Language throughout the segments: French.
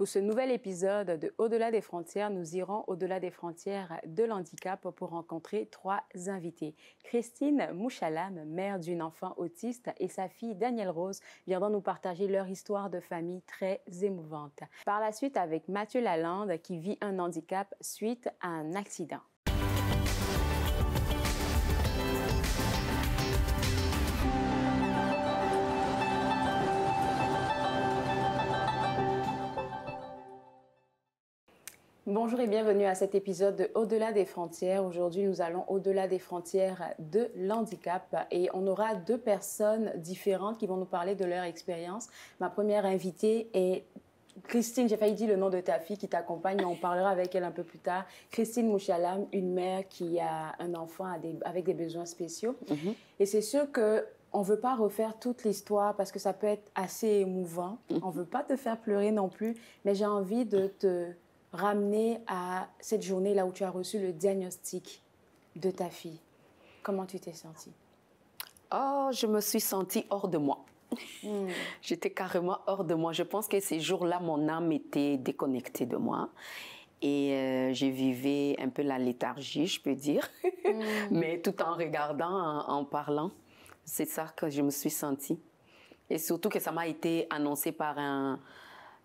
Pour ce nouvel épisode de Au-delà des frontières, nous irons au-delà des frontières de l'handicap pour rencontrer trois invités. Christine Mouchalam, mère d'une enfant autiste, et sa fille Danielle Rose viendront nous partager leur histoire de famille très émouvante. Par la suite, avec Mathieu Lalande qui vit un handicap suite à un accident. Bonjour et bienvenue à cet épisode de Au-delà des frontières. Aujourd'hui, nous allons au-delà des frontières de l'handicap et on aura deux personnes différentes qui vont nous parler de leur expérience. Ma première invitée est Christine, j'ai failli dire le nom de ta fille qui t'accompagne, mais on parlera avec elle un peu plus tard. Christine Mouchalam, une mère qui a un enfant avec des besoins spéciaux. Et c'est sûr que on ne veut pas refaire toute l'histoire parce que ça peut être assez émouvant. On ne veut pas te faire pleurer non plus, mais j'ai envie de te ramener à cette journée-là où tu as reçu le diagnostic de ta fille. Comment tu t'es sentie? Oh, je me suis sentie hors de moi. J'étais carrément hors de moi. Je pense que ces jours-là, mon âme était déconnectée de moi. Et je vivais un peu la léthargie, je peux dire. Mais tout en regardant, en parlant, c'est ça que je me suis sentie. Et surtout que ça m'a été annoncé par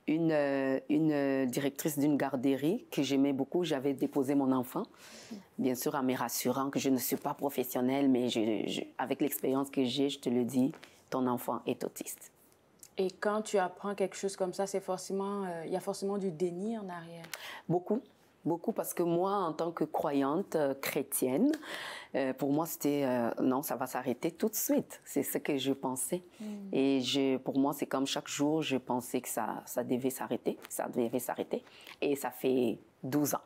une directrice d'une garderie que j'aimais beaucoup. J'avais déposé mon enfant, bien sûr en me rassurant que je ne suis pas professionnelle, mais avec l'expérience que j'ai, je te le dis, ton enfant est autiste. Et quand tu apprends quelque chose comme ça, c'est forcément, il y a forcément du déni en arrière. Beaucoup. Beaucoup, parce que moi, en tant que croyante chrétienne, pour moi, c'était non, ça va s'arrêter tout de suite. C'est ce que je pensais. Et pour moi, c'est comme chaque jour, je pensais que ça devait s'arrêter. Ça devait s'arrêter. Et ça fait 12 ans.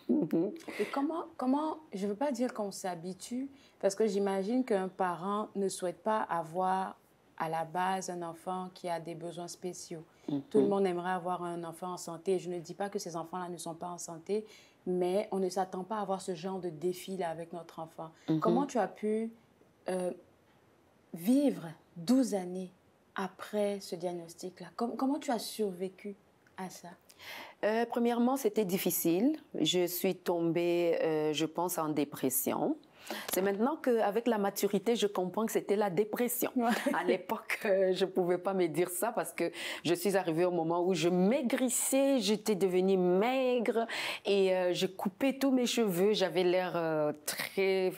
Et comment, je ne veux pas dire qu'on s'habitue, parce que j'imagine qu'un parent ne souhaite pas avoir à la base un enfant qui a des besoins spéciaux. Tout le monde aimerait avoir un enfant en santé. Je ne dis pas que ces enfants-là ne sont pas en santé, mais on ne s'attend pas à avoir ce genre de défi-là avec notre enfant. Comment tu as pu vivre 12 années après ce diagnostic-là? Comment tu as survécu à ça? Premièrement, c'était difficile. Je suis tombée, je pense, en dépression. C'est maintenant qu'avec la maturité, je comprends que c'était la dépression. À l'époque, je ne pouvais pas me dire ça parce que je suis arrivée au moment où je maigrissais, j'étais devenue maigre et je coupais tous mes cheveux. J'avais l'air très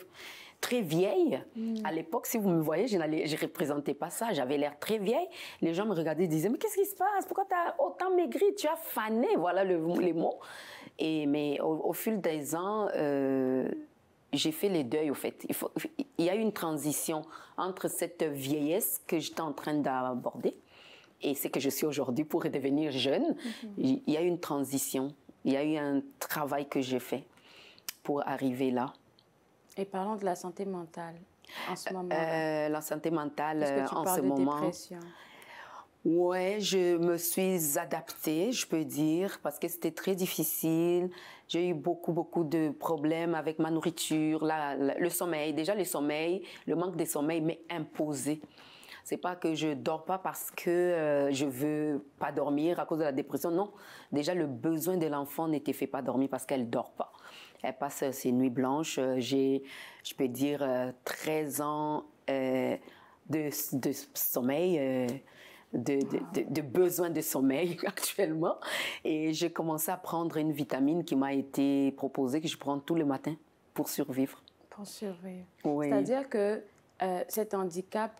vieille. À l'époque, si vous me voyez, je ne représentais pas ça. J'avais l'air très vieille. Les gens me regardaient et disaient « Mais qu'est-ce qui se passe? Pourquoi tu as autant maigri? Tu as fané. » Voilà les mots. Mais au fil des ans, j'ai fait les deuils, au fait. Il y a eu une transition entre cette vieillesse que j'étais en train d'aborder et ce que je suis aujourd'hui pour redevenir jeune. Il y a eu une transition. Il y a eu un travail que j'ai fait pour arriver là. Et parlons de la santé mentale en ce moment. La santé mentale en ce moment. Est-ce que tu parles de dépression? Ouais, je me suis adaptée, je peux dire, parce que c'était très difficile. J'ai eu beaucoup de problèmes avec ma nourriture, le sommeil. Déjà, le manque de sommeil m'est imposé. C'est pas que je dors pas parce que je veux pas dormir à cause de la dépression. Non, déjà, le besoin de l'enfant ne te fait pas dormir parce qu'elle dort pas. Elle passe ses nuits blanches. J'ai, je peux dire, 13 ans de sommeil. De besoin de sommeil actuellement. Et j'ai commencé à prendre une vitamine qui m'a été proposée, que je prends tous les matins pour survivre. Pour survivre. Oui. C'est-à-dire que cet handicap,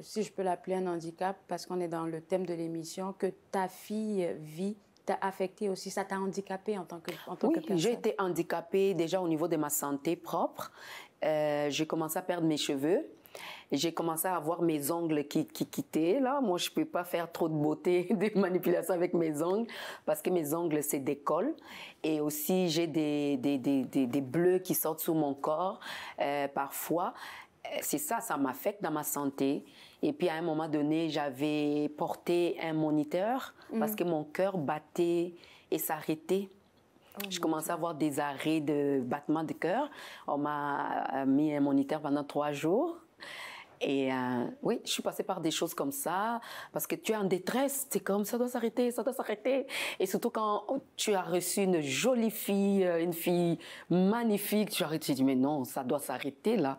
si je peux l'appeler un handicap, parce qu'on est dans le thème de l'émission, que ta fille vit, t'a affecté aussi, ça t'a handicapé en tant que personne? Oui, j'ai été handicapée déjà au niveau de ma santé propre. J'ai commencé à perdre mes cheveux. J'ai commencé à avoir mes ongles qui quittaient. Là. Moi, je ne peux pas faire trop de beauté, de manipulation avec mes ongles parce que mes ongles se décollent. Et aussi, j'ai des bleus qui sortent sur mon corps parfois. C'est ça m'affecte dans ma santé. Et puis, à un moment donné, j'avais porté un moniteur parce que mon cœur battait et s'arrêtait. Je commençais à avoir des arrêts de battement de cœur. On m'a mis un moniteur pendant 3 jours. Et oui, je suis passée par des choses comme ça, parce que tu es en détresse, c'est comme ça doit s'arrêter, ça doit s'arrêter. Et surtout quand tu as reçu une jolie fille, une fille magnifique, tu arrêtes, tu dis mais non, ça doit s'arrêter là.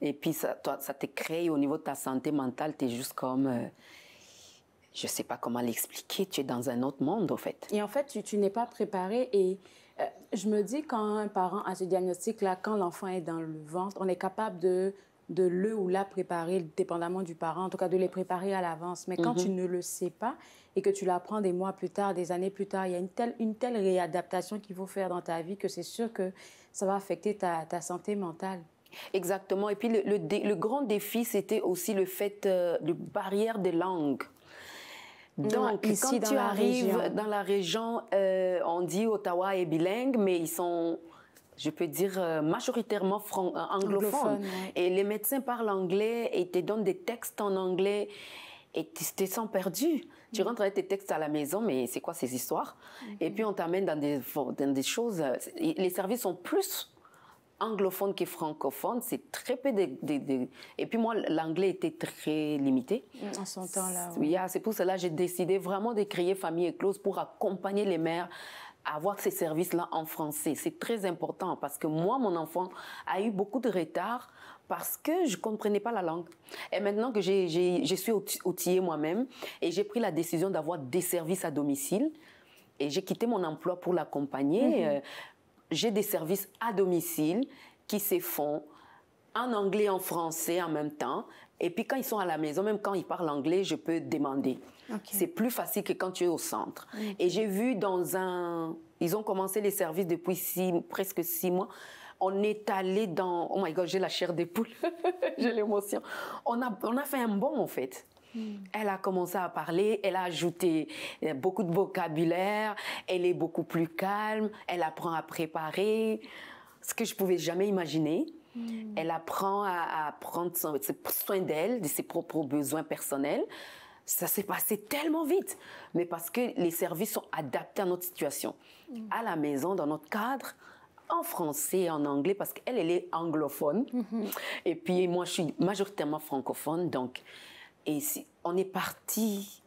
Et puis ça te crée au niveau de ta santé mentale, tu es juste comme, je ne sais pas comment l'expliquer, tu es dans un autre monde en fait. Et en fait, tu n'es pas préparée et je me dis quand un parent a ce diagnostic-là, quand l'enfant est dans le ventre, on est capable de le ou la préparer, dépendamment du parent, en tout cas de les préparer à l'avance. Mais quand tu ne le sais pas et que tu l'apprends des mois plus tard, des années plus tard, il y a une telle réadaptation qu'il faut faire dans ta vie que c'est sûr que ça va affecter ta santé mentale. Exactement. Et puis le grand défi, c'était aussi le fait de barrière de langue. Donc, ici, quand tu arrives dans la région, on dit Ottawa est bilingue, mais ils sont, je peux dire, majoritairement anglophones. Ouais. Et les médecins parlent anglais et te donnent des textes en anglais et tu te sens perdu. Tu rentres avec tes textes à la maison, mais c'est quoi ces histoires? Et puis, on t'amène dans des choses... Les services sont plus anglophone que francophone, c'est très peu Et puis moi, l'anglais était très limité. En son temps, là. Oui, c'est pour cela que j'ai décidé vraiment de créer Famille Éclose pour accompagner les mères à avoir ces services-là en français. C'est très important parce que moi, mon enfant a eu beaucoup de retard parce que je ne comprenais pas la langue. Et maintenant que je suis outillée moi-même et j'ai pris la décision d'avoir des services à domicile et j'ai quitté mon emploi pour l'accompagner, j'ai des services à domicile qui se font en anglais et en français en même temps. Et puis quand ils sont à la maison, même quand ils parlent anglais, je peux demander. Okay. C'est plus facile que quand tu es au centre. Et j'ai vu ils ont commencé les services depuis presque 6 mois. On est allé dans... Oh my God, j'ai la chair des poules. J'ai l'émotion. On a fait un bond, en fait. Elle a commencé à parler, elle a ajouté beaucoup de vocabulaire, elle est beaucoup plus calme, elle apprend à préparer, ce que je ne pouvais jamais imaginer. Elle apprend à prendre soin d'elle, de ses propres besoins personnels. Ça s'est passé tellement vite, mais parce que les services sont adaptés à notre situation. À la maison, dans notre cadre, en français et en anglais, parce qu'elle est anglophone. Et puis moi, je suis majoritairement francophone, donc... Et si on est parti,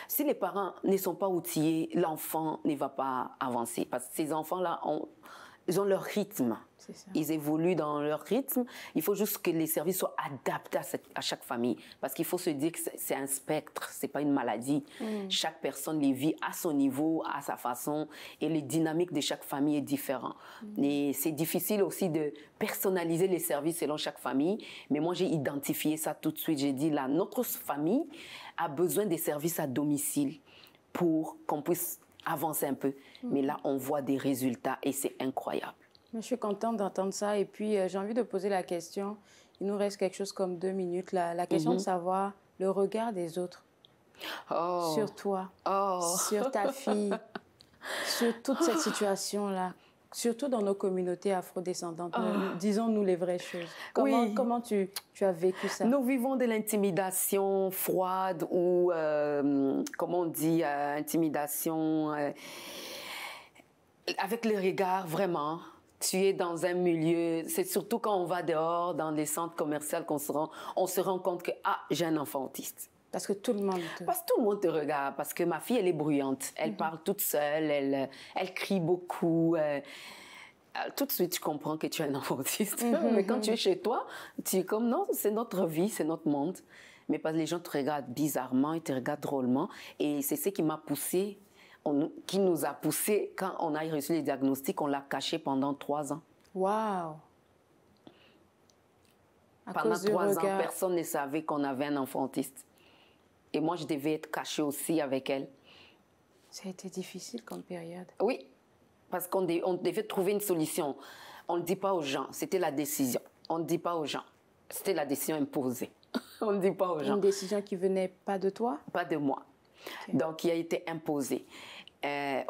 si les parents ne sont pas outillés, l'enfant ne va pas avancer. Parce que ces enfants-là, ils ont leur rythme. Ils évoluent dans leur rythme. Il faut juste que les services soient adaptés à chaque famille. Parce qu'il faut se dire que c'est un spectre, ce n'est pas une maladie. Chaque personne les vit à son niveau, à sa façon. Et les dynamiques de chaque famille est différente. Et c'est difficile aussi de personnaliser les services selon chaque famille. Mais moi, j'ai identifié ça tout de suite. J'ai dit, là, notre famille a besoin des services à domicile pour qu'on puisse avancer un peu. Mais là, on voit des résultats et c'est incroyable. Je suis contente d'entendre ça. Et puis, j'ai envie de poser la question. Il nous reste quelque chose comme 2 minutes. La question de savoir le regard des autres sur toi, sur ta fille, sur toute cette situation-là, surtout dans nos communautés afrodescendantes. Disons-nous les vraies choses. Comment tu as vécu ça? Nous vivons de l'intimidation froide ou, comment on dit, intimidation avec le regard, vraiment. Tu es dans un milieu, c'est surtout quand on va dehors, dans les centres commerciaux, on se rend compte que, j'ai un enfant autiste. Parce que tout le monde Parce que tout le monde te regarde, parce que ma fille, elle est bruyante. Elle parle toute seule, elle crie beaucoup. Tout de suite, tu comprends que tu es un enfant autiste. Mais quand tu es chez toi, tu es comme, non, c'est notre vie, c'est notre monde. Mais parce que les gens te regardent bizarrement, ils te regardent drôlement. Et c'est ce qui m'a poussée, qui nous a poussé quand on a reçu les diagnostics, on l'a caché pendant 3 ans. Waouh! Pendant 3 ans, personne ne savait qu'on avait un enfant autiste. Et moi, je devais être cachée aussi avec elle. Ça a été difficile comme période. Oui, parce qu'on devait trouver une solution. On ne dit pas aux gens, c'était la décision. On ne dit pas aux gens, c'était la décision imposée. On ne dit pas aux gens. Une décision qui venait pas de toi? Pas de moi. Okay. Donc, qui a été imposée.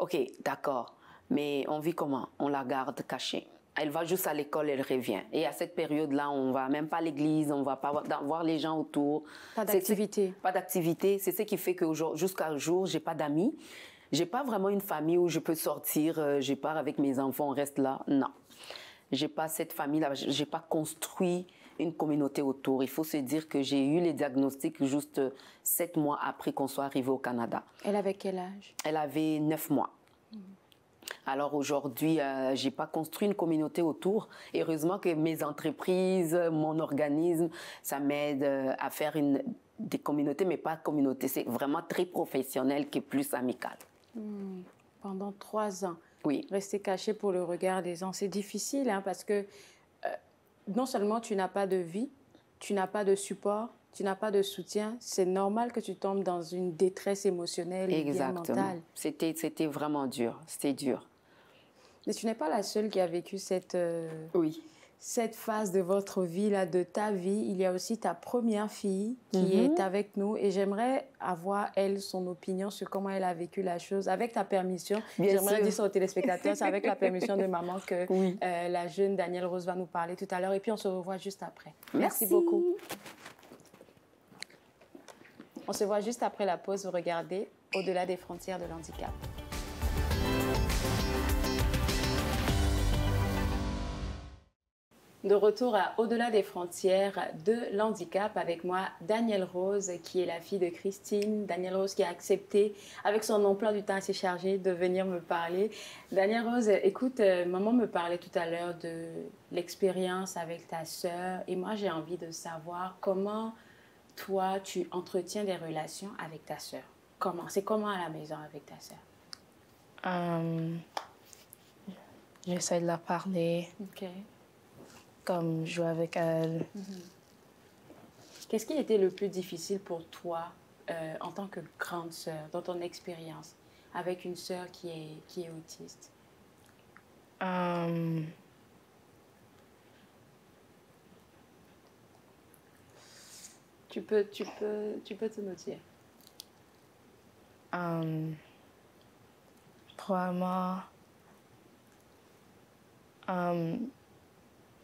OK, d'accord. Mais on vit comment? On la garde cachée. Elle va juste à l'école, elle revient. Et à cette période-là, on ne va même pas à l'église, on ne va pas voir les gens autour. Pas d'activité. Pas d'activité. C'est ce qui fait que jusqu'à jour, je n'ai pas d'amis. Je n'ai pas vraiment une famille où je peux sortir, je pars avec mes enfants, on reste là. Non. Je n'ai pas cette famille-là. Je n'ai pas construit une communauté autour. Il faut se dire que j'ai eu les diagnostics juste 7 mois après qu'on soit arrivé au Canada. Elle avait quel âge? Elle avait 9 mois. Alors aujourd'hui, je n'ai pas construit une communauté autour. Heureusement que mes entreprises, mon organisme, ça m'aide à faire des communautés, mais pas communauté. C'est vraiment très professionnel qui est plus amical. Pendant 3 ans. Oui. Rester caché pour le regard des gens, c'est difficile hein, parce que non seulement tu n'as pas de vie, tu n'as pas de support, tu n'as pas de soutien, c'est normal que tu tombes dans une détresse émotionnelle et bien mentale. C'était vraiment dur, c'était dur. Mais tu n'es pas la seule qui a vécu cette phase de votre vie, là, de ta vie. Il y a aussi ta première fille qui est avec nous et j'aimerais avoir, elle, son opinion sur comment elle a vécu la chose. Avec ta permission, j'aimerais dire ça aux téléspectateurs, c'est avec la permission de maman que la jeune Danielle Rose va nous parler tout à l'heure et puis on se revoit juste après. Merci beaucoup. On se voit juste après la pause. Vous regardez Au-delà des frontières de l'handicap. De retour à Au-delà des frontières de l'handicap avec moi, Danielle Rose, qui est la fille de Christine. Danielle Rose qui a accepté, avec son emploi du temps assez chargé, de venir me parler. Danielle Rose, écoute, maman me parlait tout à l'heure de l'expérience avec ta sœur. Et moi, j'ai envie de savoir comment toi, tu entretiens des relations avec ta sœur. C'est comment à la maison avec ta sœur? J'essaie de la parler. OK. Comme jouer avec elle. Qu'est-ce qui était le plus difficile pour toi en tant que grande sœur, dans ton expérience, avec une sœur qui est autiste? Tu peux te noter. Probablement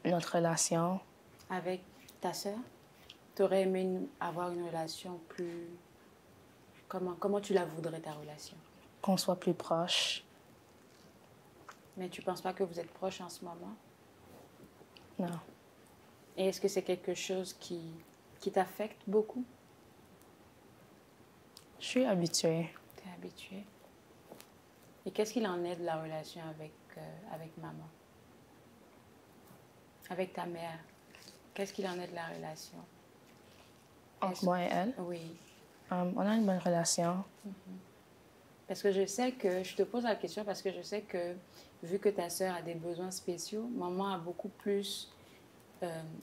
notre relation. Avec ta sœur? Tu aurais aimé avoir une relation plus... Comment tu la voudrais, ta relation? Qu'on soit plus proches. Mais tu ne penses pas que vous êtes proches en ce moment? Non. Et est-ce que c'est quelque chose qui t'affecte beaucoup? Je suis habituée. Tu es habituée. Et qu'est-ce qu'il en est de la relation avec maman? Avec ta mère? Qu'est-ce qu'il en est de la relation? Entre moi et elle? Oui. On a une bonne relation. Parce que je te pose la question parce que je sais que, vu que ta sœur a des besoins spéciaux, maman a beaucoup plus...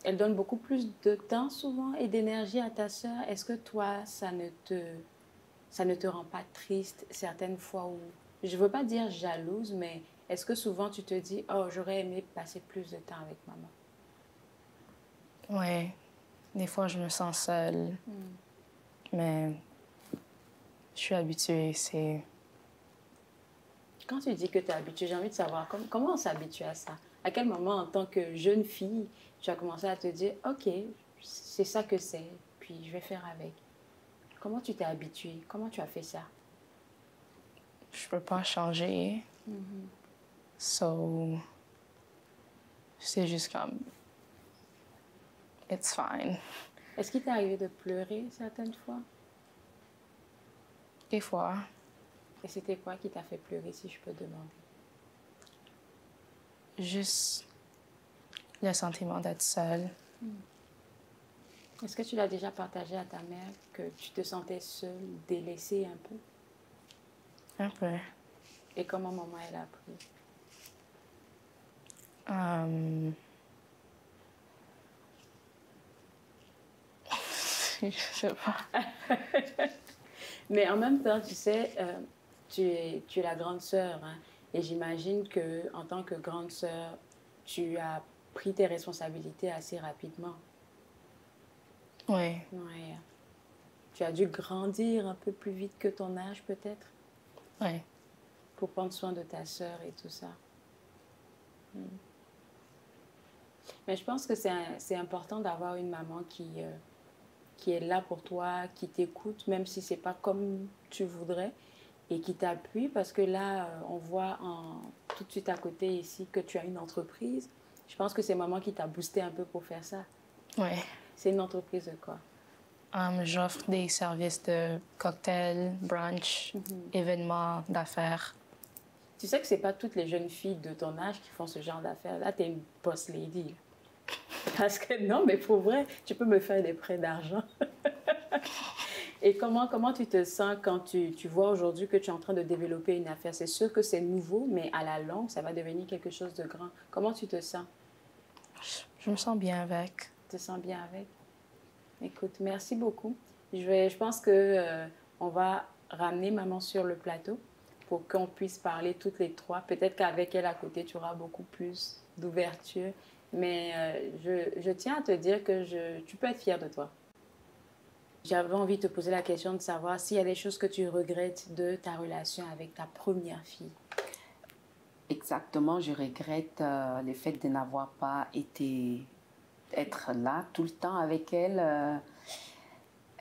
elle donne beaucoup plus de temps souvent et d'énergie à ta sœur. Est-ce que toi, ça ne te rend pas triste certaines fois où... Je ne veux pas dire jalouse, mais est-ce que souvent tu te dis « Oh, j'aurais aimé passer plus de temps avec maman ». Oui. Des fois, je me sens seule. Mais je suis habituée, c'est... Quand tu dis que tu es habituée, j'ai envie de savoir comment on s'habitue à ça. À quel moment, en tant que jeune fille, tu as commencé à te dire « Ok, c'est ça que c'est, puis je vais faire avec ». Comment tu t'es habituée? Comment tu as fait ça? Je peux pas changer. So, c'est juste comme... It's fine. Est-ce qu'il t'est arrivé de pleurer certaines fois? Des fois. Et c'était quoi qui t'a fait pleurer, si je peux demander? Juste le sentiment d'être seule. Est-ce que tu l'as déjà partagé à ta mère, que tu te sentais seule, délaissée un peu? Un peu. Et comment maman, elle a pris? Je sais pas. Mais en même temps, tu sais, tu es la grande sœur, hein, et j'imagine que en tant que grande sœur, tu as pris tes responsabilités assez rapidement. Oui. Ouais. Tu as dû grandir un peu plus vite que ton âge, peut-être, Oui. pour prendre soin de ta sœur et tout ça. Mais je pense que c'est important d'avoir une maman qui est là pour toi, qui t'écoute, même si ce n'est pas comme tu voudrais, et qui t'appuie, parce que là, on voit tout de suite à côté ici que tu as une entreprise. Je pense que c'est maman qui t'a boosté un peu pour faire ça. Oui. C'est une entreprise de quoi? J'offre des services de cocktails, brunch, événements d'affaires. Tu sais que c'est pas toutes les jeunes filles de ton âge qui font ce genre d'affaires. Là, tu es une boss lady. Parce que non, mais pour vrai, tu peux me faire des prêts d'argent. Et comment tu te sens quand tu vois aujourd'hui que tu es en train de développer une affaire? C'est sûr que c'est nouveau, mais à la longue, ça va devenir quelque chose de grand. Comment tu te sens? Je me sens bien avec. Tu te sens bien avec? Écoute, merci beaucoup. Je pense que on va ramener maman sur le plateau pour qu'on puisse parler toutes les trois. Peut-être qu'avec elle à côté, tu auras beaucoup plus d'ouverture. Mais je tiens à te dire que tu peux être fière de toi. J'avais envie de te poser la question de savoir s'il y a des choses que tu regrettes de ta relation avec ta première fille. Exactement, je regrette le fait de n'avoir pas être là tout le temps avec elle.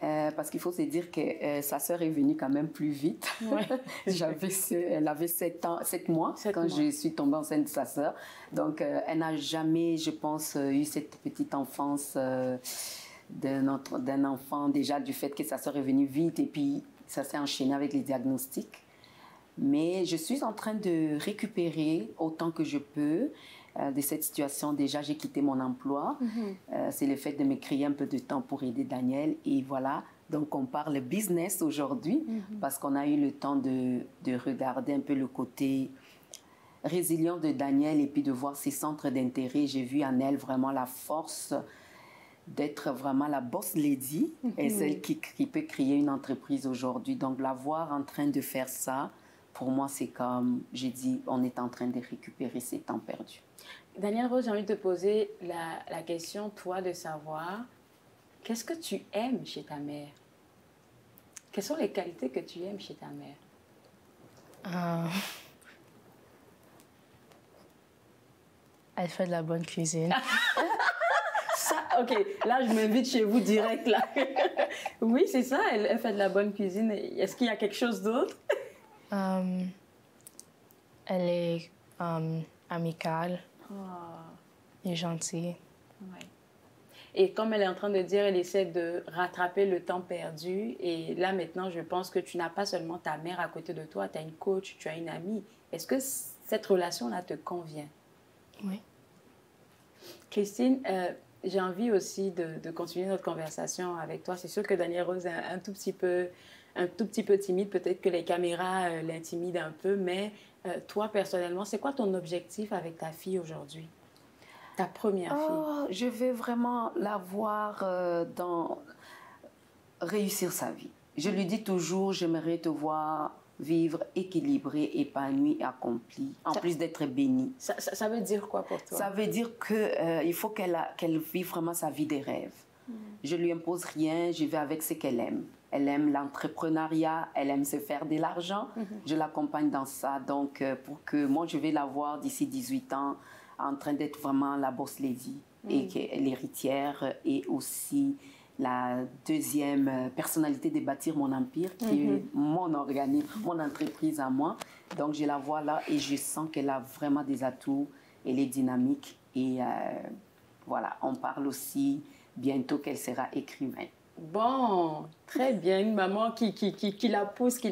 Parce qu'il faut se dire que sa sœur est venue quand même plus vite. Ouais. Elle avait 7 mois quand je suis tombée enceinte de sa sœur. Donc, elle n'a jamais, je pense, eu cette petite enfance d'un enfant, déjà du fait que sa sœur est venue vite et puis ça s'est enchaîné avec les diagnostics. Mais je suis en train de récupérer autant que je peux de cette situation. Déjà, j'ai quitté mon emploi. C'est le fait de me créer un peu de temps pour aider Daniel. Et voilà, donc on parle business aujourd'hui parce qu'on a eu le temps de regarder un peu le côté résilient de Daniel et puis de voir ses centres d'intérêt. J'ai vu en elle vraiment la force d'être vraiment la boss lady et celle qui peut créer une entreprise aujourd'hui. Donc, la voir en train de faire ça, pour moi, c'est comme, j'ai dit, on est en train de récupérer ces temps perdus. Danielle Rose, j'ai envie de te poser la question, toi, de savoir, qu'est-ce que tu aimes chez ta mère? Quelles sont les qualités que tu aimes chez ta mère? Elle fait de la bonne cuisine. Ça, ok, là, je m'invite chez vous direct, là. Oui, c'est ça, elle fait de la bonne cuisine. Est-ce qu'il y a quelque chose d'autre? Elle est amicale et gentille. Ouais. Et comme elle est en train de dire, elle essaie de rattraper le temps perdu. Et là, maintenant, je pense que tu n'as pas seulement ta mère à côté de toi, tu as une coach, tu as une amie. Est-ce que cette relation-là te convient? Oui. Christine, j'ai envie aussi de continuer notre conversation avec toi. C'est sûr que Danielle Rose est un tout petit peu timide. Peut-être que les caméras l'intimident un peu. Mais toi, personnellement, c'est quoi ton objectif avec ta fille aujourd'hui? Ta première fille? Je vais vraiment la voir réussir sa vie. Je lui dis toujours, j'aimerais te voir vivre équilibré, épanoui, accompli, en plus d'être bénie. Ça veut dire quoi pour toi? Ça veut dire qu'il faut qu'elle vive vraiment sa vie des rêves. Je lui impose rien, je vais avec ce qu'elle aime. Elle aime l'entrepreneuriat, elle aime se faire de l'argent. Je l'accompagne dans ça. Donc, pour que moi, je vais la voir d'ici 18 ans en train d'être vraiment la boss lady et l'héritière et aussi la deuxième personnalité de bâtir mon empire, qui est mon organisme, mon entreprise à moi. Donc, je la vois là et je sens qu'elle a vraiment des atouts. Elle est dynamique et voilà, on parle aussi bientôt qu'elle sera écrivain. Bon, très bien. Une maman qui la pousse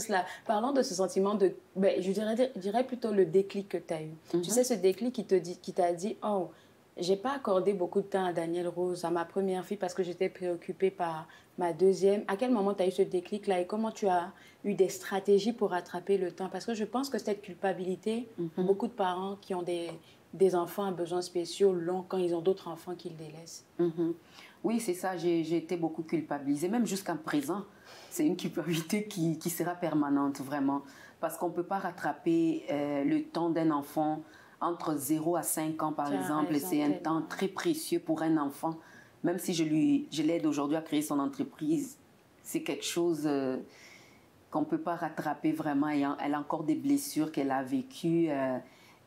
là. Parlons de ce sentiment de... Ben, je dirais plutôt le déclic que tu as eu. Tu sais, ce déclic qui t'a dit, oh, j'ai pas accordé beaucoup de temps à Danielle Rose, à ma première fille, parce que j'étais préoccupée par ma deuxième. À quel moment tu as eu ce déclic-là et comment tu as eu des stratégies pour rattraper le temps? Parce que je pense que cette culpabilité, beaucoup de parents qui ont des enfants à besoins spéciaux l'ont quand ils ont d'autres enfants qu'ils délaissent. Oui, c'est ça, j'ai été beaucoup culpabilisée, même jusqu'à présent. C'est une culpabilité qui sera permanente, vraiment. Parce qu'on ne peut pas rattraper le temps d'un enfant entre 0 à 5 ans, par exemple. C'est un temps très précieux pour un enfant. Même si je l'aide aujourd'hui à créer son entreprise, c'est quelque chose qu'on ne peut pas rattraper vraiment. Elle a encore des blessures qu'elle a vécues,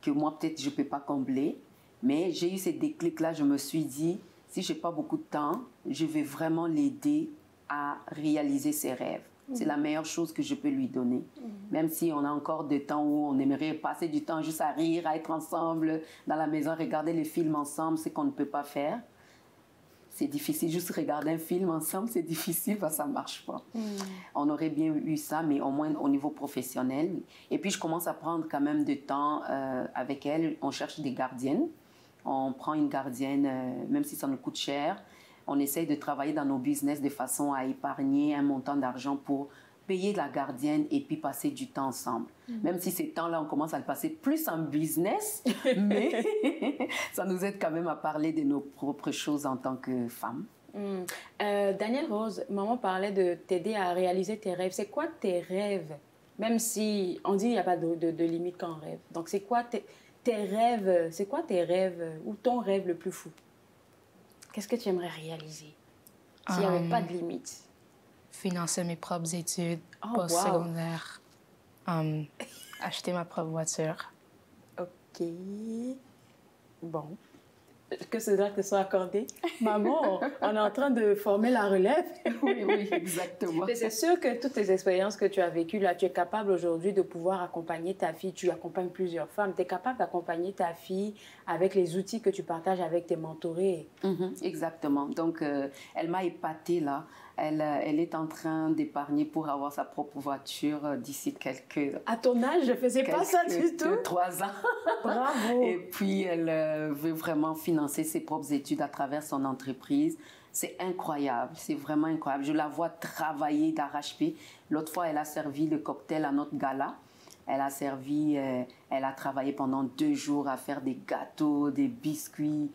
que moi, peut-être, je ne peux pas combler. Mais j'ai eu ces déclics-là, je me suis dit... Si je n'ai pas beaucoup de temps, je vais vraiment l'aider à réaliser ses rêves. C'est la meilleure chose que je peux lui donner. Même si on a encore des temps où on aimerait passer du temps juste à rire, à être ensemble dans la maison, regarder les films ensemble, c'est qu'on ne peut pas faire. c'est difficile. Juste regarder un film ensemble, c'est difficile parce que ça ne marche pas. On aurait bien eu ça, mais au moins au niveau professionnel. Et puis, je commence à prendre quand même du temps avec elle. On cherche des gardiennes. On prend une gardienne, même si ça nous coûte cher. On essaye de travailler dans nos business de façon à épargner un montant d'argent pour payer la gardienne et puis passer du temps ensemble. Même si ces temps-là, on commence à le passer plus en business, mais ça nous aide quand même à parler de nos propres choses en tant que femmes. Danielle Rose, maman parlait de t'aider à réaliser tes rêves. C'est quoi tes rêves? Même si on dit qu'il n'y a pas de limite quand on rêve. Donc, c'est quoi tes rêves? C'est quoi tes rêves ou ton rêve le plus fou? Qu'est-ce que tu aimerais réaliser s'il n'y avait pas de limite? Financer mes propres études Wow. post-secondaires. Acheter ma propre voiture. OK. Bon. Que cela te soit accordé. Maman, on est en train de former la relève. Oui, oui, exactement. Mais c'est sûr que toutes les expériences que tu as vécues, là, tu es capable aujourd'hui de pouvoir accompagner ta fille. Tu accompagnes plusieurs femmes. Tu es capable d'accompagner ta fille avec les outils que tu partages avec tes mentorés. Exactement. Donc, elle m'a épatée là. Elle est en train d'épargner pour avoir sa propre voiture d'ici quelques... À ton âge, je ne faisais pas ça du tout. 3 ans. Bravo. Et puis, elle veut vraiment financer ses propres études à travers son entreprise. C'est incroyable, c'est vraiment incroyable. Je la vois travailler d'arrache-pied. L'autre fois, elle a servi le cocktail à notre gala. Elle a travaillé pendant 2 jours à faire des gâteaux, des biscuits.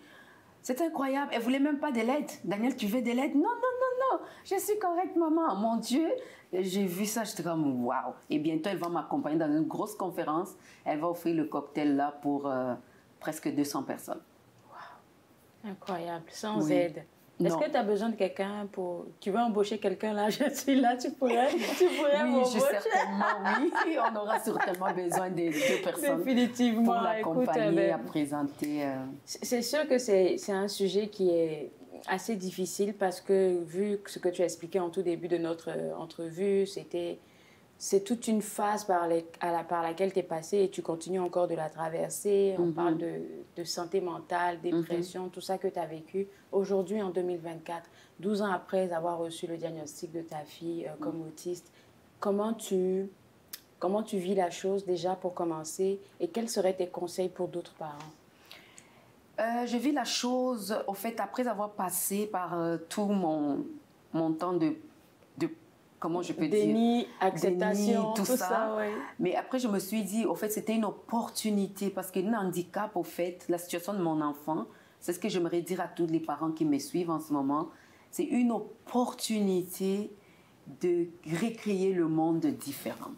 C'est incroyable. Elle ne voulait même pas de l'aide. Daniel, tu veux de l'aide? Non, non, non, non. Je suis correcte, maman. Mon Dieu. J'ai vu ça, j'étais comme waouh. Et bientôt, elle va m'accompagner dans une grosse conférence. Elle va offrir le cocktail là pour presque 200 personnes. Waouh. Incroyable. Sans aide. Est-ce que tu as besoin de quelqu'un pour... Tu veux embaucher quelqu'un là? Je suis là, tu pourrais m'embaucher? Oui, on aura certainement besoin de 2 personnes. Définitivement. Pour l'accompagner à présenter. C'est sûr que c'est un sujet qui est assez difficile parce que vu ce que tu as expliqué en tout début de notre entrevue, c'est toute une phase par laquelle tu es passée et tu continues encore de la traverser. On parle de santé mentale, dépression, tout ça que tu as vécu. Aujourd'hui, en 2024, 12 ans après avoir reçu le diagnostic de ta fille comme autiste, comment tu vis la chose déjà pour commencer et quels seraient tes conseils pour d'autres parents? Je vis la chose, au fait, après avoir passé par tout mon temps de comment je peux déni, dire acceptation, déni, tout ça. Ouais. Mais après, je me suis dit, au fait, c'était une opportunité parce qu'un handicap, au fait, la situation de mon enfant, c'est ce que j'aimerais dire à tous les parents qui me suivent en ce moment, c'est une opportunité de recréer le monde différemment.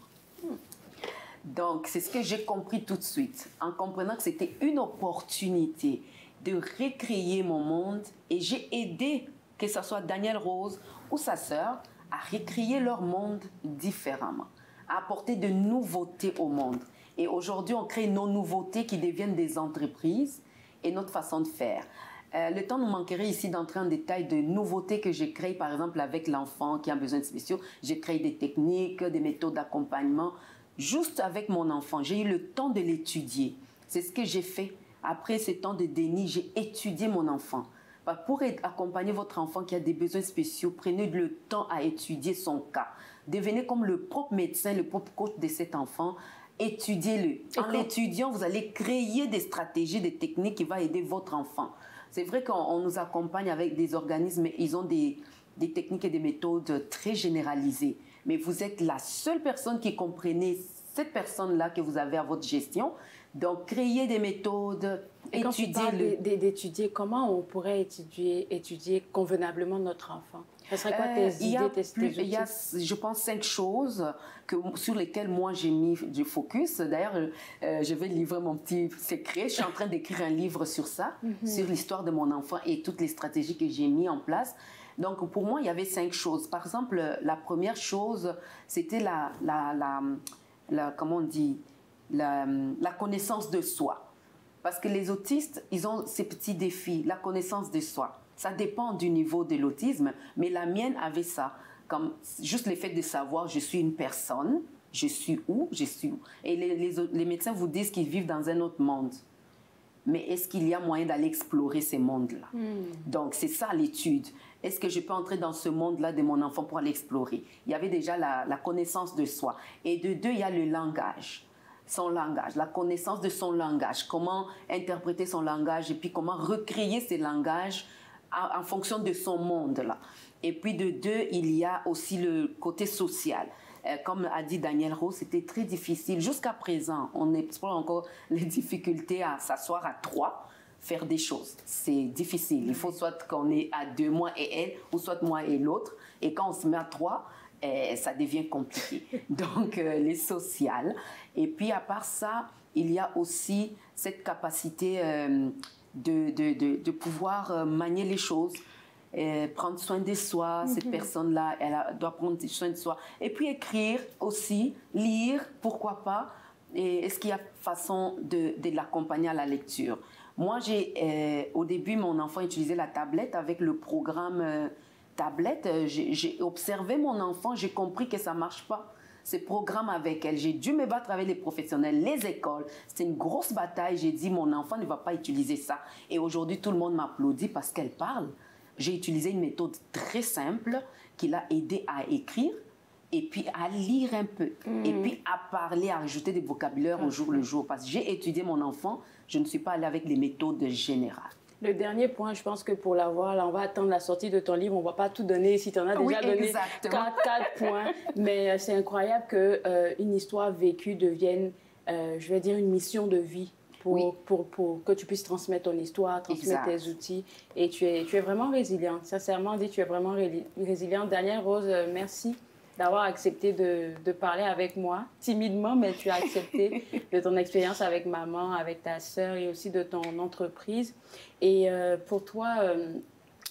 Donc, c'est ce que j'ai compris tout de suite, en comprenant que c'était une opportunité de recréer mon monde et j'ai aidé, que ce soit Danielle Rose ou sa sœur, à recréer leur monde différemment, à apporter de nouveautés au monde. Et aujourd'hui, on crée nos nouveautés qui deviennent des entreprises et notre façon de faire. Le temps nous manquerait ici d'entrer en détail de nouveautés que j'ai créées, par exemple avec l'enfant qui a besoin de spéciaux. J'ai créé des techniques, des méthodes d'accompagnement, juste avec mon enfant. J'ai eu le temps de l'étudier. C'est ce que j'ai fait. Après ce temps de déni, j'ai étudié mon enfant. Pour accompagner votre enfant qui a des besoins spéciaux, prenez le temps à étudier son cas. Devenez comme le propre médecin, le propre coach de cet enfant. Étudiez-le. En l'étudiant, vous allez créer des stratégies, des techniques qui vont aider votre enfant. C'est vrai qu'on nous accompagne avec des organismes, mais ils ont des techniques et des méthodes très généralisées. Mais vous êtes la seule personne qui comprenez cette personne-là que vous avez à votre gestion. Donc, créez des méthodes, étudiez-le. D'étudier, comment on pourrait étudier convenablement notre enfant? Ce serait quoi tes idées, tes outils? Il y a, je pense, 5 choses sur lesquelles moi j'ai mis du focus. D'ailleurs, je vais livrer mon petit secret. Je suis en train d'écrire un livre sur ça, sur l'histoire de mon enfant et toutes les stratégies que j'ai mises en place. Donc, pour moi, il y avait 5 choses. Par exemple, la première chose, c'était comment on dit, la connaissance de soi. Parce que les autistes, ils ont ces petits défis, la connaissance de soi. Ça dépend du niveau de l'autisme, mais la mienne avait ça. Comme juste le fait de savoir, je suis une personne, je suis où, je suis où. Et les médecins vous disent qu'ils vivent dans un autre monde. mais est-ce qu'il y a moyen d'aller explorer ces mondes-là? Donc, c'est ça l'étude. Est-ce que je peux entrer dans ce monde-là de mon enfant pour aller explorer? Il y avait déjà la connaissance de soi. Et de deux, il y a le langage. Son langage, la connaissance de son langage. Comment interpréter son langage et puis comment recréer ces langages en fonction de son monde-là. Et puis de deux, il y a aussi le côté social. Comme a dit Danielle Rose, c'était très difficile. Jusqu'à présent, on explore encore les difficultés à s'asseoir à trois, faire des choses. C'est difficile. Il faut soit qu'on est à deux, moi et elle, ou soit moi et l'autre. Et quand on se met à trois, ça devient compliqué. Donc, les sociales. Et puis, à part ça, il y a aussi cette capacité de pouvoir manier les choses. Prendre soin de soi, cette personne-là, elle doit prendre soin de soi. Et puis écrire aussi, lire, pourquoi pas. Et est-ce qu'il y a façon de l'accompagner à la lecture? Moi, au début, mon enfant utilisait la tablette avec le programme tablette. J'ai observé mon enfant, j'ai compris que ça ne marche pas. Ces programmes avec elle, j'ai dû me battre avec les professionnels, les écoles. C'est une grosse bataille. J'ai dit, mon enfant ne va pas utiliser ça. Et aujourd'hui, tout le monde m'applaudit parce qu'elle parle. J'ai utilisé une méthode très simple qui l'a aidé à écrire et puis à lire un peu. Et puis à parler, à ajouter des vocabulaires au jour le jour. Parce que j'ai étudié mon enfant, je ne suis pas allée avec les méthodes générales. Le dernier point, je pense que pour l'avoir, là, on va attendre la sortie de ton livre. On ne va pas tout donner si tu en as déjà donné 4 points. Mais c'est incroyable qu'une histoire vécue devienne, je vais dire, une mission de vie. Pour que tu puisses transmettre ton histoire, transmettre tes outils. Et tu es vraiment résiliente. Sincèrement dit, tu es vraiment résiliente. Danielle Rose, merci d'avoir accepté de parler avec moi, timidement, mais tu as accepté de ton expérience avec maman, avec ta sœur et aussi de ton entreprise. Et pour toi,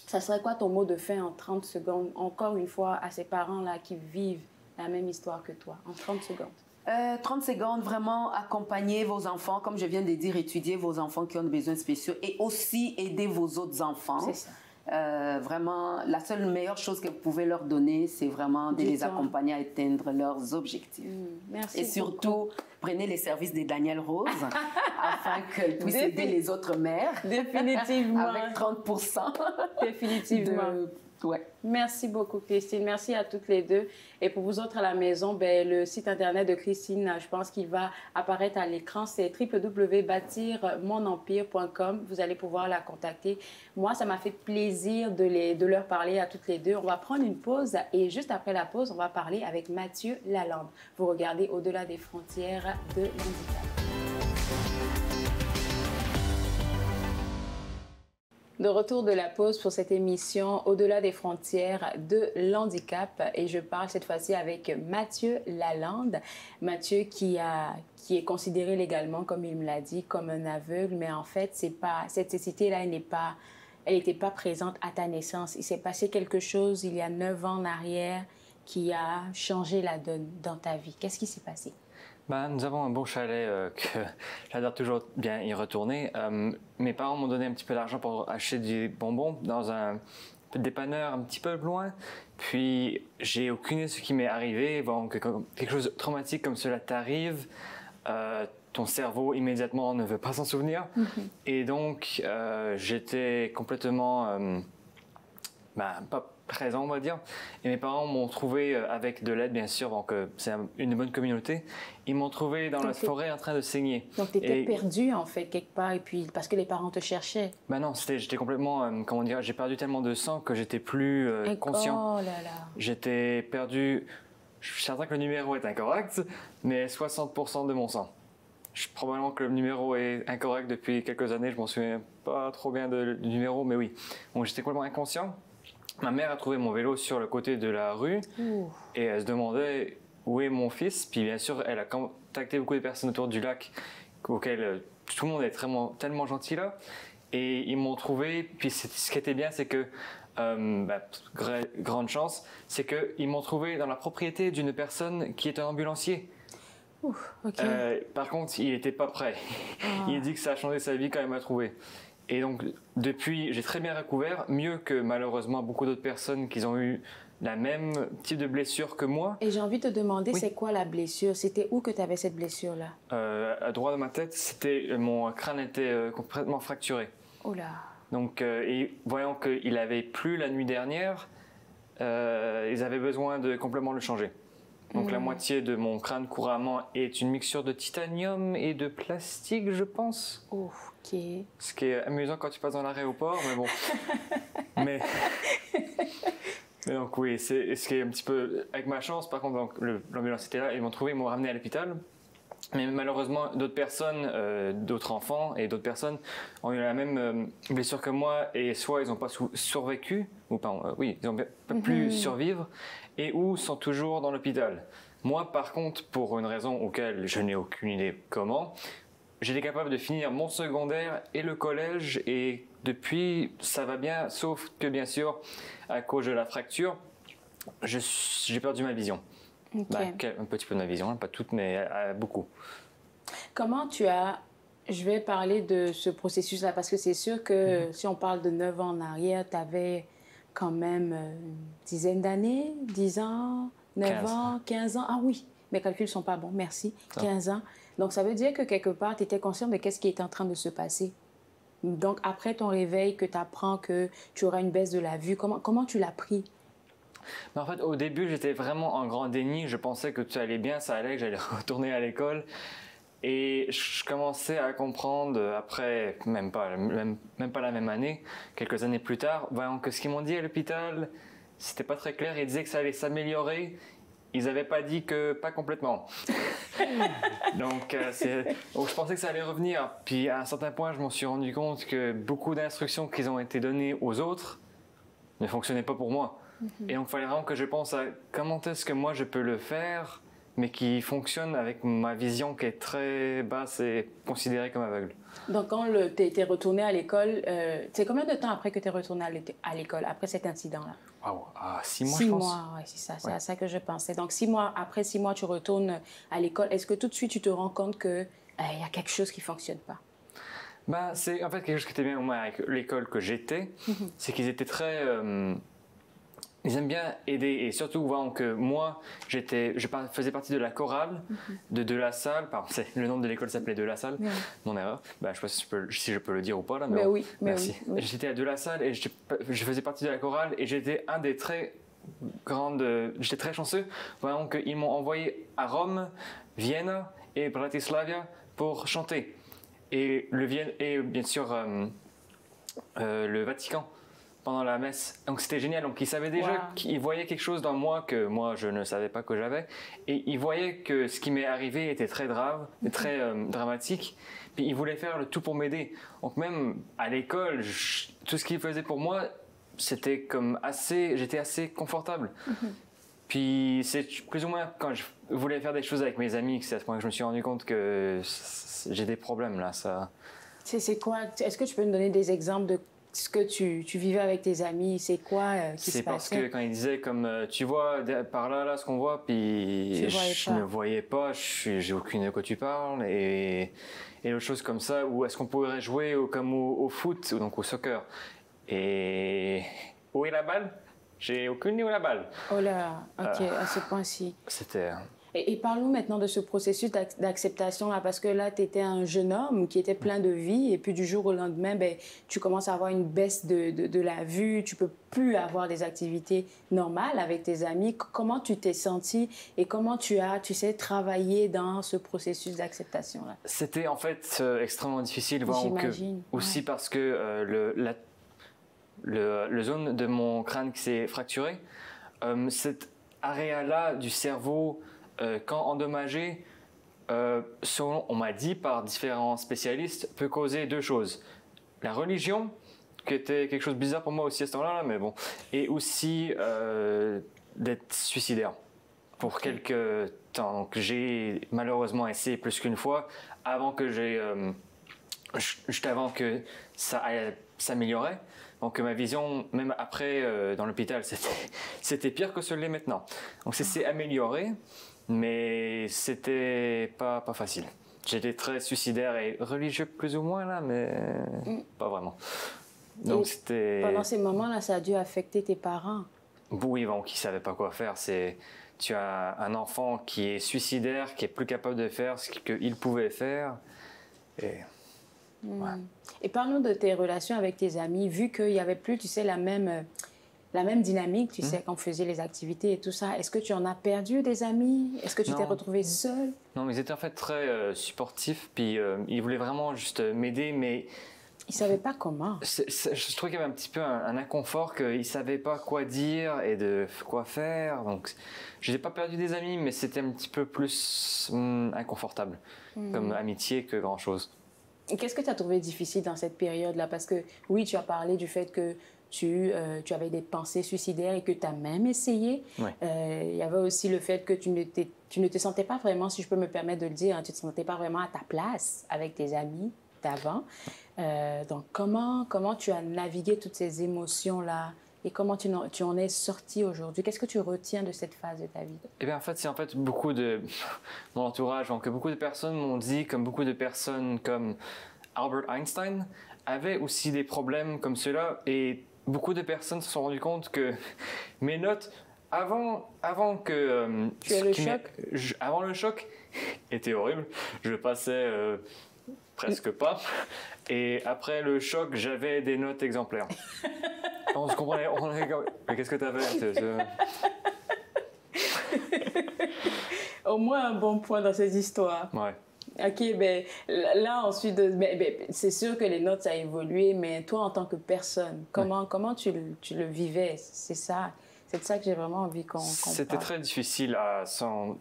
ça serait quoi ton mot de fin en 30 secondes, encore une fois, à ces parents-là qui vivent la même histoire que toi, en 30 secondes? 30 secondes, vraiment accompagner vos enfants, comme je viens de dire, étudier vos enfants qui ont des besoins spéciaux et aussi aider vos autres enfants. C'est ça. Vraiment, la seule meilleure chose que vous pouvez leur donner, c'est vraiment de les accompagner à atteindre leurs objectifs. Merci et surtout, prenez les services de Danielle Rose afin qu'elle puisse aider les autres mères. Définitivement. Avec 30%. Définitivement. Ouais. Merci beaucoup, Christine. Merci à toutes les deux. Et pour vous autres à la maison, le site internet de Christine, je pense qu'il va apparaître à l'écran. C'est www.bâtirmonempire.com. Vous allez pouvoir la contacter. Moi, ça m'a fait plaisir de leur parler à toutes les deux. On va prendre une pause et juste après la pause, on va parler avec Mathieu Lalande. Vous regardez Au-delà des frontières de l'handicap. De retour de la pause pour cette émission Au-delà des frontières de l'handicap et je parle cette fois-ci avec Mathieu Lalande. Mathieu qui est considéré légalement, comme il me l'a dit, comme un aveugle, mais en fait, cette cécité-là, elle n'était pas présente à ta naissance. Il s'est passé quelque chose il y a 9 ans en arrière qui a changé la donne dans ta vie. Qu'est-ce qui s'est passé? Nous avons un bon chalet que j'adore toujours bien y retourner. Mes parents m'ont donné un petit peu d'argent pour acheter des bonbons dans un dépanneur un petit peu loin. Puis j'ai aucune idée de ce qui m'est arrivé. Bon, quelque chose de traumatique comme cela t'arrive, ton cerveau immédiatement ne veut pas s'en souvenir. Et donc j'étais complètement pas présent, on va dire. Et mes parents m'ont trouvé avec de l'aide, bien sûr, donc c'est une bonne communauté. Ils m'ont trouvé dans la forêt en train de saigner. Donc tu étais perdu en fait quelque part, et puis parce que les parents te cherchaient. Non, j'étais complètement, comment dire, j'ai perdu tellement de sang que j'étais plus conscient. Oh là là. J'étais perdu. Je suis certain que le numéro est incorrect, mais 60% de mon sang. Probablement que le numéro est incorrect depuis quelques années. Je m'en souviens pas trop bien du numéro, mais oui. Donc j'étais complètement inconscient. Ma mère a trouvé mon vélo sur le côté de la rue et elle se demandait où est mon fils. Puis bien sûr, elle a contacté beaucoup de personnes autour du lac auxquelles tout le monde est tellement gentil là. Et ils m'ont trouvé. Puis ce qui était bien, c'est que, grande chance, c'est qu'ils m'ont trouvé dans la propriété d'une personne qui est un ambulancier. Okay. Par contre, il n'était pas prêt. Il a dit que ça a changé sa vie quand il m'a trouvé. Et donc, depuis, j'ai très bien recouvert, mieux que malheureusement beaucoup d'autres personnes qui ont eu la même type de blessure que moi. Et j'ai envie de te demander, Oui. c'est quoi la blessure? C'était où que tu avais cette blessure-là? À droite de ma tête, mon crâne était complètement fracturé. Oh là! Donc, et voyant qu'il avait plu la nuit dernière, ils avaient besoin de complètement le changer. Donc la moitié de mon crâne couramment est une mixture de titanium et de plastique, je pense. Oh, ok. Ce qui est amusant quand tu passes dans l'aéroport, mais bon. mais, mais donc oui, c'est ce qui est un petit peu... Avec ma chance, par contre, l'ambulance était là, ils m'ont trouvé, ils m'ont ramené à l'hôpital. Mais malheureusement, d'autres personnes, d'autres enfants et d'autres personnes ont eu la même blessure que moi et soit ils n'ont pas survécu, ou pardon, oui, ils n'ont pas pu survivre et ou sont toujours dans l'hôpital. Moi, par contre, pour une raison auquel je n'ai aucune idée comment, j'étais capable de finir mon secondaire et le collège et depuis, ça va bien, sauf que bien sûr, à cause de la fracture, j'ai perdu ma vision. Ok. Un petit peu de ma vision, hein, pas toute, mais beaucoup. Comment tu as... Je vais parler de ce processus-là parce que c'est sûr que si on parle de 9 ans en arrière, tu avais quand même une dizaine d'années, 10 ans, 9 15. ans, 15 ans. Ah oui, mes calculs sont pas bons, merci. 15 ans. Donc ça veut dire que quelque part, tu étais conscient de qu'est-ce qui est en train de se passer. Donc après ton réveil, que tu apprends que tu auras une baisse de la vue, comment tu l'as pris? Mais en fait, au début, j'étais vraiment en grand déni. Je pensais que tout allait bien, ça allait, que j'allais retourner à l'école. Et je commençais à comprendre, après, même pas la même année, quelques années plus tard, voyant que ce qu'ils m'ont dit à l'hôpital, c'était pas très clair. Ils disaient que ça allait s'améliorer. Ils n'avaient pas dit que pas complètement. Donc, je pensais que ça allait revenir. Puis, à un certain point, je m'en suis rendu compte que beaucoup d'instructions qui ont été données aux autres ne fonctionnaient pas pour moi. Et donc, il fallait vraiment que je pense à comment est-ce que moi je peux le faire, mais qui fonctionne avec ma vision qui est très basse et considérée comme aveugle. Donc, quand tu es retourné à l'école, c'est combien de temps après que tu es retourné à l'école, après cet incident-là? Waouh, 6 mois, 6 je pense. 6 mois, ouais, c'est ça, c'est Ouais. à ça que je pensais. Donc, 6 mois, après 6 mois, tu retournes à l'école. Est-ce que tout de suite, tu te rends compte qu'il y a quelque chose qui ne fonctionne pas? C'est en fait quelque chose qui était bien au moins avec l'école que j'étais, c'est qu'ils étaient très... ils aiment bien aider et surtout voyant que moi, je faisais partie de la chorale de La Salle. Pardon, le nom de l'école s'appelait De La Salle, mon erreur. Je ne sais pas si je peux le dire ou pas là. Mais bon, oui, mais merci. oui. J'étais à De La Salle et je faisais partie de la chorale et j'étais un des j'étais très chanceux voyant qu'ils m'ont envoyé à Rome, Vienne et Bratislava pour chanter. Et bien sûr le Vatican pendant la messe. Donc c'était génial. Donc ils savaient déjà qu'ils voyaient quelque chose dans moi que moi je ne savais pas que j'avais. Et ils voyaient que ce qui m'est arrivé était très grave, très dramatique. Puis ils voulaient faire le tout pour m'aider. Donc même à l'école, tout ce qu'ils faisaient pour moi, c'était j'étais assez confortable. Puis c'est plus ou moins quand je voulais faire des choses avec mes amis que c'est à ce point que je me suis rendu compte que j'ai des problèmes là. Ça. C'est quoi? Est-ce que tu peux nous donner des exemples de ce que tu vivais avec tes amis? C'est quoi qui se passait? C'est parce que quand ils disaient comme tu vois par là ce qu'on voit, puis je ne voyais pas, j'ai aucune idée de quoi tu parles et d'autres choses comme ça. Ou est-ce qu'on pourrait jouer comme au foot, donc au soccer? Et où est la balle? J'ai aucune idée où est la balle. Oh là, ok, à ce point-ci. C'était... Et parlons maintenant de ce processus d'acceptation-là, parce que là, tu étais un jeune homme qui était plein de vie, et puis du jour au lendemain, tu commences à avoir une baisse de la vue, tu peux plus avoir des activités normales avec tes amis. Comment tu t'es senti et comment tu sais, travaillé dans ce processus d'acceptation-là? C'était en fait extrêmement difficile, j'imagine. Aussi parce que le zone de mon crâne qui s'est fracturé, cet area-là du cerveau, quand endommagé, selon on m'a dit par différents spécialistes, peut causer deux choses. La religion, qui était quelque chose de bizarre pour moi aussi à ce temps-là, mais bon, et aussi d'être suicidaire pour quelques temps. Donc j'ai malheureusement essayé plus qu'une fois avant que juste avant que ça s'améliorait. Donc ma vision, même après dans l'hôpital, c'était pire que ce l'est maintenant. Donc ça s'est amélioré, mais c'était pas facile. J'étais très suicidaire et religieux plus ou moins là, mais pas vraiment. Donc c'était... Pendant ces moments-là, ça a dû affecter tes parents. oui, bon, qui ne savait pas quoi faire. Tu as un enfant qui est suicidaire, qui est plus capable de faire ce qu'il pouvait faire. Et, ouais. Et parle-nous de tes relations avec tes amis, vu qu'il n'y avait plus, tu sais, la même dynamique, tu sais, quand on faisait les activités et tout ça. Est-ce que tu en as perdu des amis? Est-ce que tu t'es retrouvé seul? Non, mais ils étaient en fait très supportifs, puis ils voulaient vraiment juste m'aider, mais... Ils ne savaient pas comment. Je trouvais qu'il y avait un petit peu un inconfort, qu'ils ne savaient pas quoi dire et de quoi faire. Donc, je n'ai pas perdu des amis, mais c'était un petit peu plus inconfortable comme amitié que grand-chose. Et qu'est-ce que tu as trouvé difficile dans cette période-là? Parce que oui, tu as parlé du fait que tu avais des pensées suicidaires et que tu as même essayé. Ouais. Il y avait aussi le fait que tu ne te sentais pas vraiment, si je peux me permettre de le dire, hein, tu ne te sentais pas vraiment à ta place avec tes amis d'avant. Donc, comment tu as navigué toutes ces émotions-là et comment tu en es sorti aujourd'hui? Qu'est-ce que tu retiens de cette phase de ta vie? Eh bien, en fait, c'est beaucoup de mon entourage, donc beaucoup de personnes m'ont dit, comme beaucoup de personnes comme Albert Einstein, avaient aussi des problèmes comme ceux-là, et beaucoup de personnes se sont rendues compte que mes notes, avant que... avant le choc, étaient horribles. Je passais presque pas. Et après le choc, j'avais des notes exemplaires. On se comprenait. Mais qu'est-ce que tu avais? Au moins un bon point dans ces histoires. Ouais. OK, ben là, ensuite, c'est sûr que les notes, ça a évolué, mais toi, en tant que personne, comment tu le vivais? C'est ça que j'ai vraiment envie qu'on C'était parle. très difficile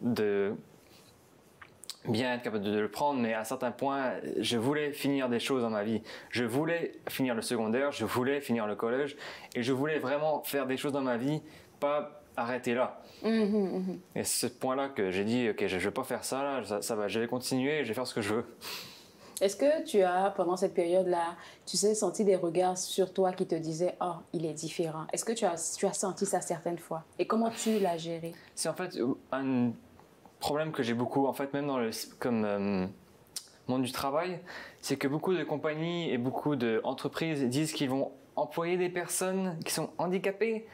de bien être capable de le prendre, mais à certains points, je voulais finir des choses dans ma vie. Je voulais finir le secondaire, je voulais finir le collège, et je voulais vraiment faire des choses dans ma vie, pas arrêter là. Et c'est ce point-là que j'ai dit, ok, je ne vais pas faire ça, là, ça va, je vais continuer, je vais faire ce que je veux. Est-ce que tu as, pendant cette période-là, tu sais, senti des regards sur toi qui te disaient « Oh, il est différent ». Est-ce que tu as senti ça certaines fois? Et comment tu l'as géré? C'est en fait un problème que j'ai beaucoup, en fait, même dans le monde du travail, c'est que beaucoup de compagnies et beaucoup d'entreprises disent qu'ils vont employer des personnes qui sont handicapées.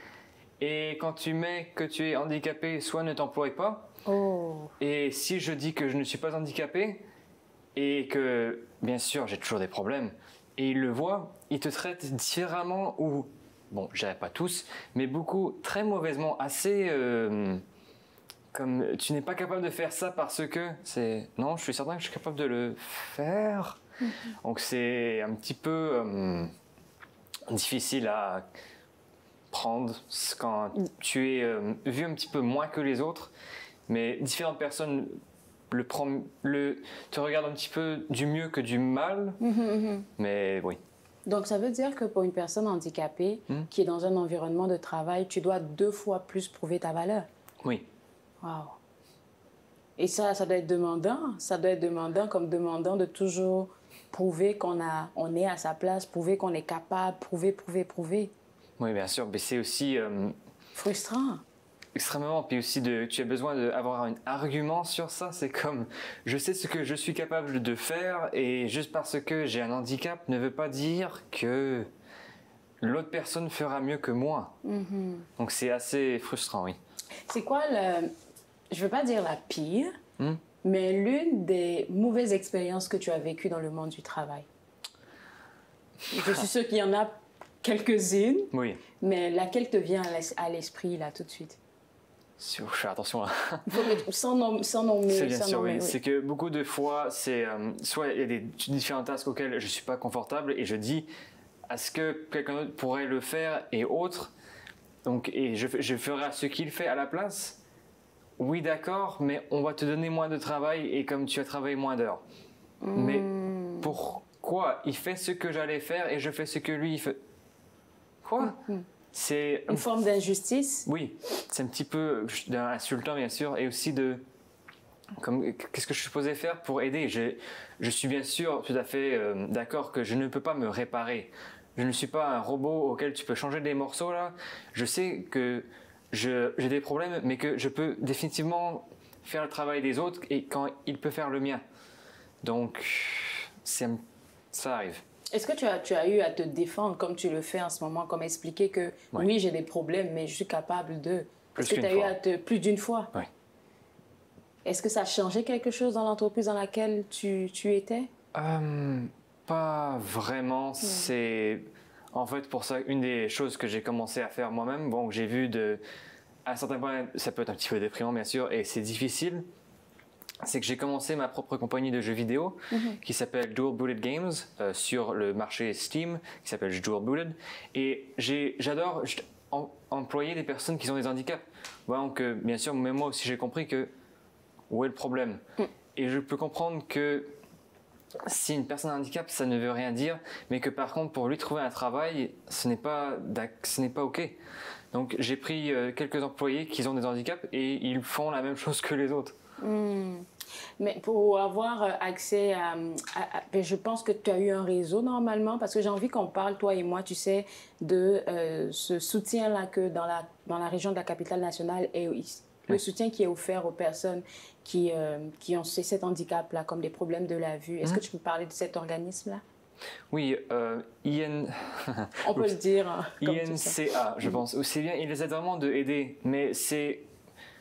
Et quand tu mets que tu es handicapé, soit ne t'emploie pas. Oh. Et si je dis que je ne suis pas handicapé et que, bien sûr, j'ai toujours des problèmes, et ils le voient, ils te traitent différemment ou, bon, je dirais pas tous, mais beaucoup très mauvaisement, assez comme tu n'es pas capable de faire ça parce que c'est... Non, je suis certain que je suis capable de le faire. Donc c'est un petit peu difficile à prendre quand tu es vu un petit peu moins que les autres, mais différentes personnes te regardent un petit peu du mieux que du mal, mais oui. Donc, ça veut dire que pour une personne handicapée qui est dans un environnement de travail, tu dois 2 fois plus prouver ta valeur. Oui. Wow. Et ça doit être demandant. Ça doit être demandant comme demandant de toujours prouver on est à sa place, prouver qu'on est capable, prouver. Oui, bien sûr, mais c'est aussi... frustrant. Extrêmement, puis aussi tu as besoin d'avoir un argument sur ça, c'est comme je sais ce que je suis capable de faire et juste parce que j'ai un handicap ne veut pas dire que l'autre personne fera mieux que moi. Donc c'est assez frustrant, oui. C'est quoi je ne veux pas dire la pire, mais l'une des mauvaises expériences que tu as vécues dans le monde du travail? Je suis sûre qu'il y en a quelques-unes, oui. Mais laquelle te vient à l'esprit là tout de suite? Je fais attention à... sans nommer. C'est bien sûr, oui. Oui. C'est que beaucoup de fois, c'est soit il y a des différentes tâches auxquelles je ne suis pas confortable et je dis, est-ce que quelqu'un d'autre pourrait le faire et autres? Donc, et je ferai ce qu'il fait à la place. Oui, d'accord, mais on va te donner moins de travail et comme tu as travaillé moins d'heures. Mais pourquoi? Il fait ce que j'allais faire et je fais ce que lui il fait. Quoi? C'est une forme d'injustice? Oui, c'est un petit peu insultant bien sûr et aussi qu'est-ce que je suis supposé faire pour aider? Je suis bien sûr tout à fait d'accord que je ne peux pas me réparer. Je ne suis pas un robot auquel tu peux changer des morceaux là. Je sais que j'ai des problèmes mais que je peux définitivement faire le travail des autres et quand il peut faire le mien. Donc ça arrive. Est-ce que tu as eu à te défendre comme tu le fais en ce moment, comme expliquer que oui, j'ai des problèmes, mais je suis capable de... Est-ce que tu as eu à te... Plus d'une fois? Oui. Est-ce que ça a changé quelque chose dans l'entreprise dans laquelle tu étais? Pas vraiment. C'est en fait pour ça une des choses que j'ai commencé à faire moi-même. Bon, j'ai vu à un certain point, ça peut être un petit peu déprimant bien sûr, et c'est difficile. C'est que j'ai commencé ma propre compagnie de jeux vidéo qui s'appelle Dual Booted Games sur le marché Steam, qui s'appelle Dual Booted. Et j'adore employer des personnes qui ont des handicaps. Donc, bien sûr, même moi aussi, j'ai compris que où est le problème. Et je peux comprendre que si une personne a un handicap, ça ne veut rien dire, mais que par contre, pour lui trouver un travail, ce n'est pas OK. Donc, j'ai pris quelques employés qui ont des handicaps et ils font la même chose que les autres. Mais pour avoir accès je pense que tu as eu un réseau normalement, parce que j'ai envie qu'on parle, toi et moi, tu sais, de ce soutien-là que dans la région de la capitale nationale et le soutien qui est offert aux personnes qui ont cet handicap-là, comme des problèmes de la vue. Est-ce que tu peux parler de cet organisme-là? Oui, on peut le dire. INCA, je pense. C'est bien, ils essaient vraiment d'aider, mais c'est...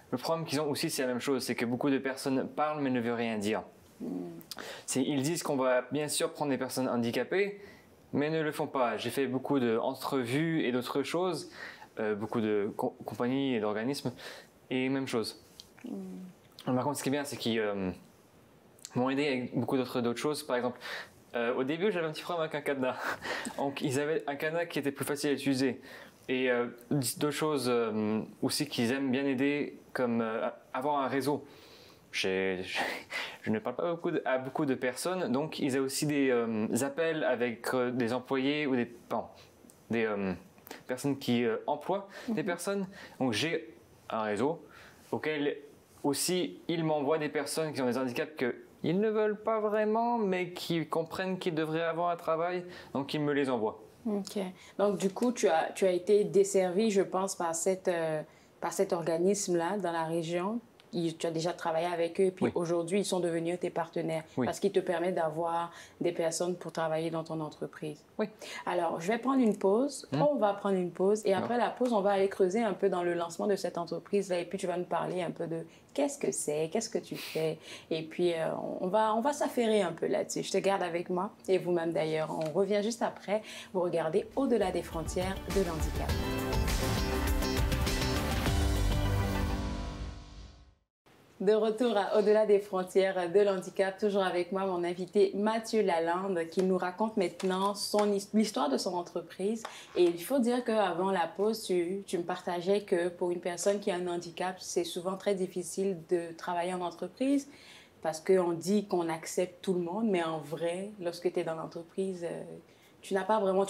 Le problème qu'ils ont aussi, c'est la même chose, c'est que beaucoup de personnes parlent mais ne veulent rien dire. Ils disent qu'on va bien sûr prendre des personnes handicapées, mais ne le font pas. J'ai fait beaucoup d'entrevues et d'autres choses, beaucoup de compagnies et d'organismes, et même chose. Par contre, ce qui est bien, c'est qu'ils m'ont aidé avec beaucoup d'autres choses. Par exemple, au début, j'avais un petit problème avec un cadenas. Donc, ils avaient un cadenas qui était plus facile à utiliser. Et d'autres choses aussi qu'ils aiment bien aider, comme avoir un réseau. Je ne parle pas à beaucoup de personnes, donc ils ont aussi des appels avec des employés ou des personnes qui emploient des personnes. Donc j'ai un réseau auquel aussi ils m'envoient des personnes qui ont des handicaps qu'ils ne veulent pas vraiment, mais qui comprennent qu'ils devraient avoir un travail, donc ils me les envoient. OK. Donc, du coup, tu as été desservi, je pense, par cet organisme-là dans la région. Tu as déjà travaillé avec eux, puis aujourd'hui, ils sont devenus tes partenaires parce qu'ils te permettent d'avoir des personnes pour travailler dans ton entreprise. Oui. Alors, je vais prendre une pause. On va prendre une pause et après la pause, on va aller creuser un peu dans le lancement de cette entreprise-là et puis tu vas nous parler un peu de qu'est-ce que c'est, qu'est-ce que tu fais et puis on va s'affairer un peu là-dessus. Je te garde avec moi et vous-même d'ailleurs. On revient juste après. Vous regardez Au-delà des frontières de l'handicap. De retour à Au-delà des frontières de l'handicap, toujours avec moi mon invité Mathieu Lalande qui nous raconte maintenant l'histoire de son entreprise. Et il faut dire qu'avant la pause, tu me partageais que pour une personne qui a un handicap, c'est souvent très difficile de travailler en entreprise parce qu'on dit qu'on accepte tout le monde, mais en vrai, lorsque tu es dans l'entreprise, tu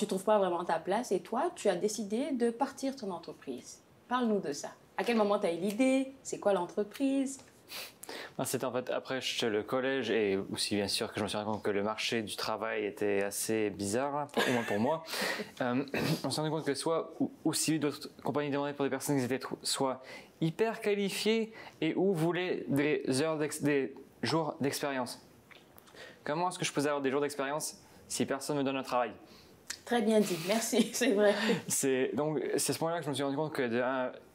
trouves pas vraiment ta place. Et toi, tu as décidé de partir ton entreprise. Parle-nous de ça. À quel moment tu as eu l'idée? C'est quoi l'entreprise? C'était en fait après le collège et aussi bien sûr que je me suis rendu compte que le marché du travail était assez bizarre, au moins pour moi. On s'est rendu compte que soit aussi d'autres compagnies demandaient pour des personnes qui étaient soit hyper qualifiées et ou voulaient des jours d'expérience. Comment est-ce que je peux avoir des jours d'expérience si personne ne me donne un travail? Très bien dit, merci, c'est vrai. Donc c'est à ce point-là que je me suis rendu compte que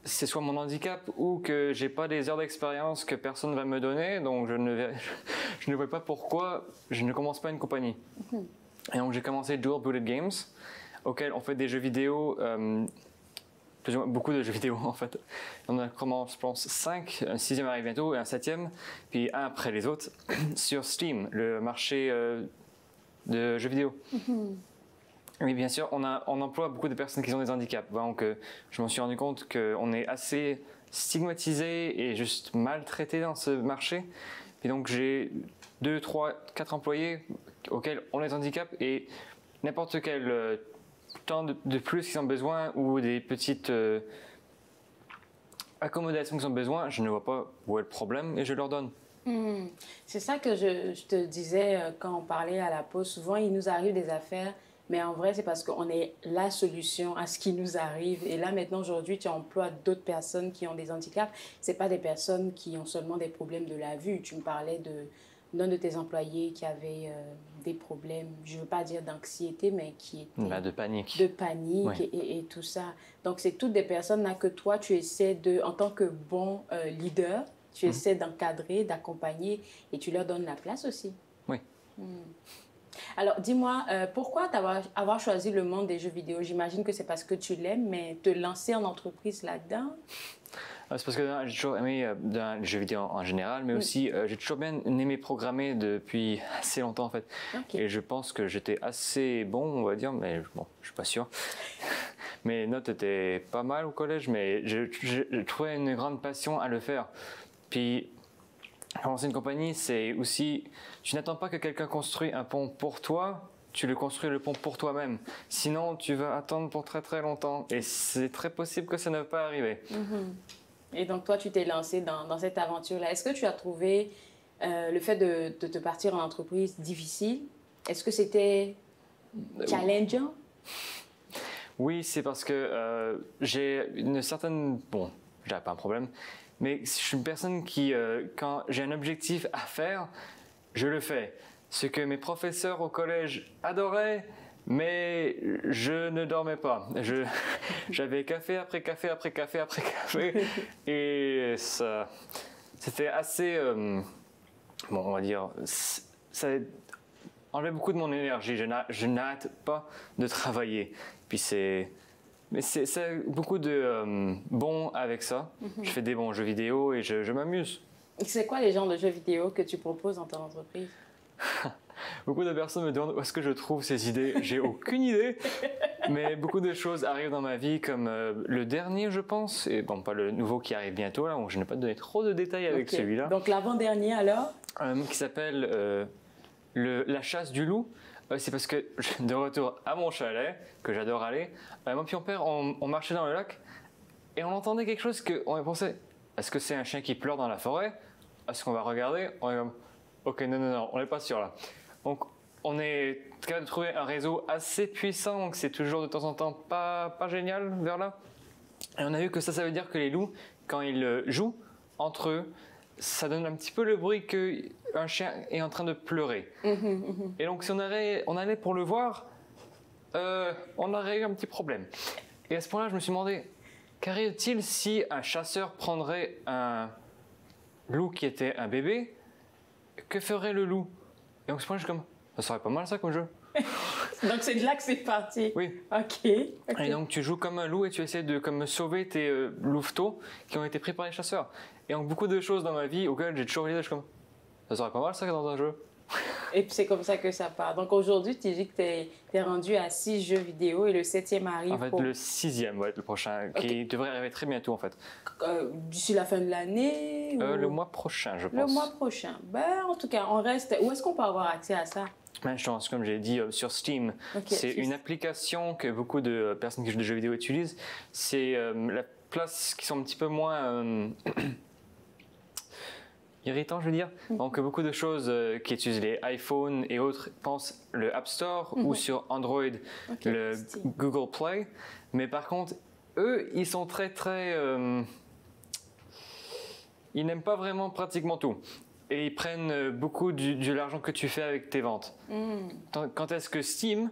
c'est soit mon handicap ou que j'ai pas des heures d'expérience que personne ne va me donner, donc je ne vois pas pourquoi je ne commence pas une compagnie. Et donc j'ai commencé Dual Booted Games, auquel on fait des jeux vidéo, beaucoup de jeux vidéo en fait. On a commencé, je pense, 5, un 6e arrive bientôt et un 7e, puis un après les autres, sur Steam, le marché de jeux vidéo. Oui, bien sûr, on emploie beaucoup de personnes qui ont des handicaps. Donc, je me suis rendu compte qu'on est assez stigmatisé et juste maltraité dans ce marché. Et donc, j'ai 2, 3, 4 employés auxquels on a des handicaps et n'importe quel temps de plus qu'ils ont besoin ou des petites accommodations qu'ils ont besoin, je ne vois pas où est le problème et je leur donne. C'est ça que je te disais quand on parlait à la pause. Souvent, il nous arrive des affaires. Mais en vrai, c'est parce qu'on est la solution à ce qui nous arrive. Et là, maintenant, aujourd'hui, tu emploies d'autres personnes qui ont des handicaps. Ce pas des personnes qui ont seulement des problèmes de la vue. Tu me parlais l'un de tes employés qui avait des problèmes, je ne veux pas dire d'anxiété, mais qui était... De panique. De panique Oui. et tout ça. Donc, c'est toutes des personnes là que toi, tu essaies de, en tant que bon leader, tu essaies d'encadrer, d'accompagner et tu leur donnes la place aussi. Oui. Alors, dis-moi, pourquoi avoir choisi le monde des jeux vidéo? J'imagine que c'est parce que tu l'aimes, mais te lancer en entreprise là-dedans? C'est parce que j'ai toujours aimé les jeux vidéo en général, mais aussi j'ai toujours bien aimé programmer depuis assez longtemps en fait. Okay. Et je pense que j'étais assez bon, on va dire, mais bon, je suis pas sûr. Mes notes étaient pas mal au collège, mais je trouvais une grande passion à le faire. Puis, lancer une compagnie, c'est aussi, tu n'attends pas que quelqu'un construise un pont pour toi, tu le construis le pont pour toi-même. Sinon, tu vas attendre pour très très longtemps. Et c'est très possible que ça ne va pas arriver. Et donc, toi, tu t'es lancé dans cette aventure-là. Est-ce que tu as trouvé le fait de te partir en entreprise difficile? Est-ce que c'était challengeant? Oui, c'est parce que j'ai une certaine... Bon, j'avais pas un problème, mais je suis une personne qui, quand j'ai un objectif à faire, je le fais. Ce que mes professeurs au collège adoraient, mais je ne dormais pas. J'avais café après café après café après café, et ça, c'était assez... bon, on va dire... Ça enlevait beaucoup de mon énergie. Je n'arrête pas de travailler. Puis mais c'est beaucoup de bon avec ça. Je fais des bons jeux vidéo et je m'amuse. C'est quoi les genres de jeux vidéo que tu proposes dans ton entreprise? Beaucoup de personnes me demandent où est-ce que je trouve ces idées. J'ai aucune idée, mais beaucoup de choses arrivent dans ma vie, comme le dernier, je pense, et bon, pas le nouveau qui arrive bientôt, là, où je n'ai pas donné trop de détails avec celui-là. Donc l'avant-dernier alors? Qui s'appelle La chasse du loup. C'est parce que de retour à mon chalet, que j'adore aller, moi et mon père, on marchait dans le lac et on entendait quelque chose qu'on pensait, est-ce que c'est un chien qui pleure dans la forêt? Est-ce qu'on va regarder? On est comme, ok, non, on n'est pas sûr là. Donc on est capable de trouver un réseau assez puissant, donc c'est toujours de temps en temps pas génial vers là. Et on a vu que ça veut dire que les loups, quand ils jouent entre eux, ça donne un petit peu le bruit qu'un chien est en train de pleurer. Et donc, si on allait pour le voir, on aurait eu un petit problème. Et à ce point-là, je me suis demandé, qu'arrive-t-il si un chasseur prendrait un loup qui était un bébé? Que ferait le loup? Et donc, à ce point-là, je suis comme, ça serait pas mal ça comme jeu. Donc, c'est de là que c'est parti. Oui. Ok. Et donc, tu joues comme un loup et tu essaies de sauver tes louveteaux qui ont été pris par les chasseurs. Et donc, beaucoup de choses dans ma vie auxquelles j'ai toujours l'idée, je suis comme, ça serait pas mal ça dans un jeu. Et puis, c'est comme ça que ça part. Donc, aujourd'hui, tu dis que tu es rendu à 6 jeux vidéo et le 7e arrive. En fait, le 6e va être le prochain, qui devrait arriver très bientôt, en fait. D'ici la fin de l'année? Le mois prochain, je pense. Le mois prochain. Ben, en tout cas, on reste... Où est-ce qu'on peut avoir accès à ça? Je pense, comme j'ai dit, sur Steam. C'est une application que beaucoup de personnes qui jouent des jeux vidéo utilisent. C'est la place qui sont un petit peu moins irritant, je veux dire. Donc, beaucoup de choses qui utilisent les iPhones et autres pensent le App Store ou sur Android, le Google Play. Mais par contre, eux, ils sont très... ils n'aiment pas vraiment pratiquement tout. Et ils prennent beaucoup de l'argent que tu fais avec tes ventes. Quand est-ce que Steam,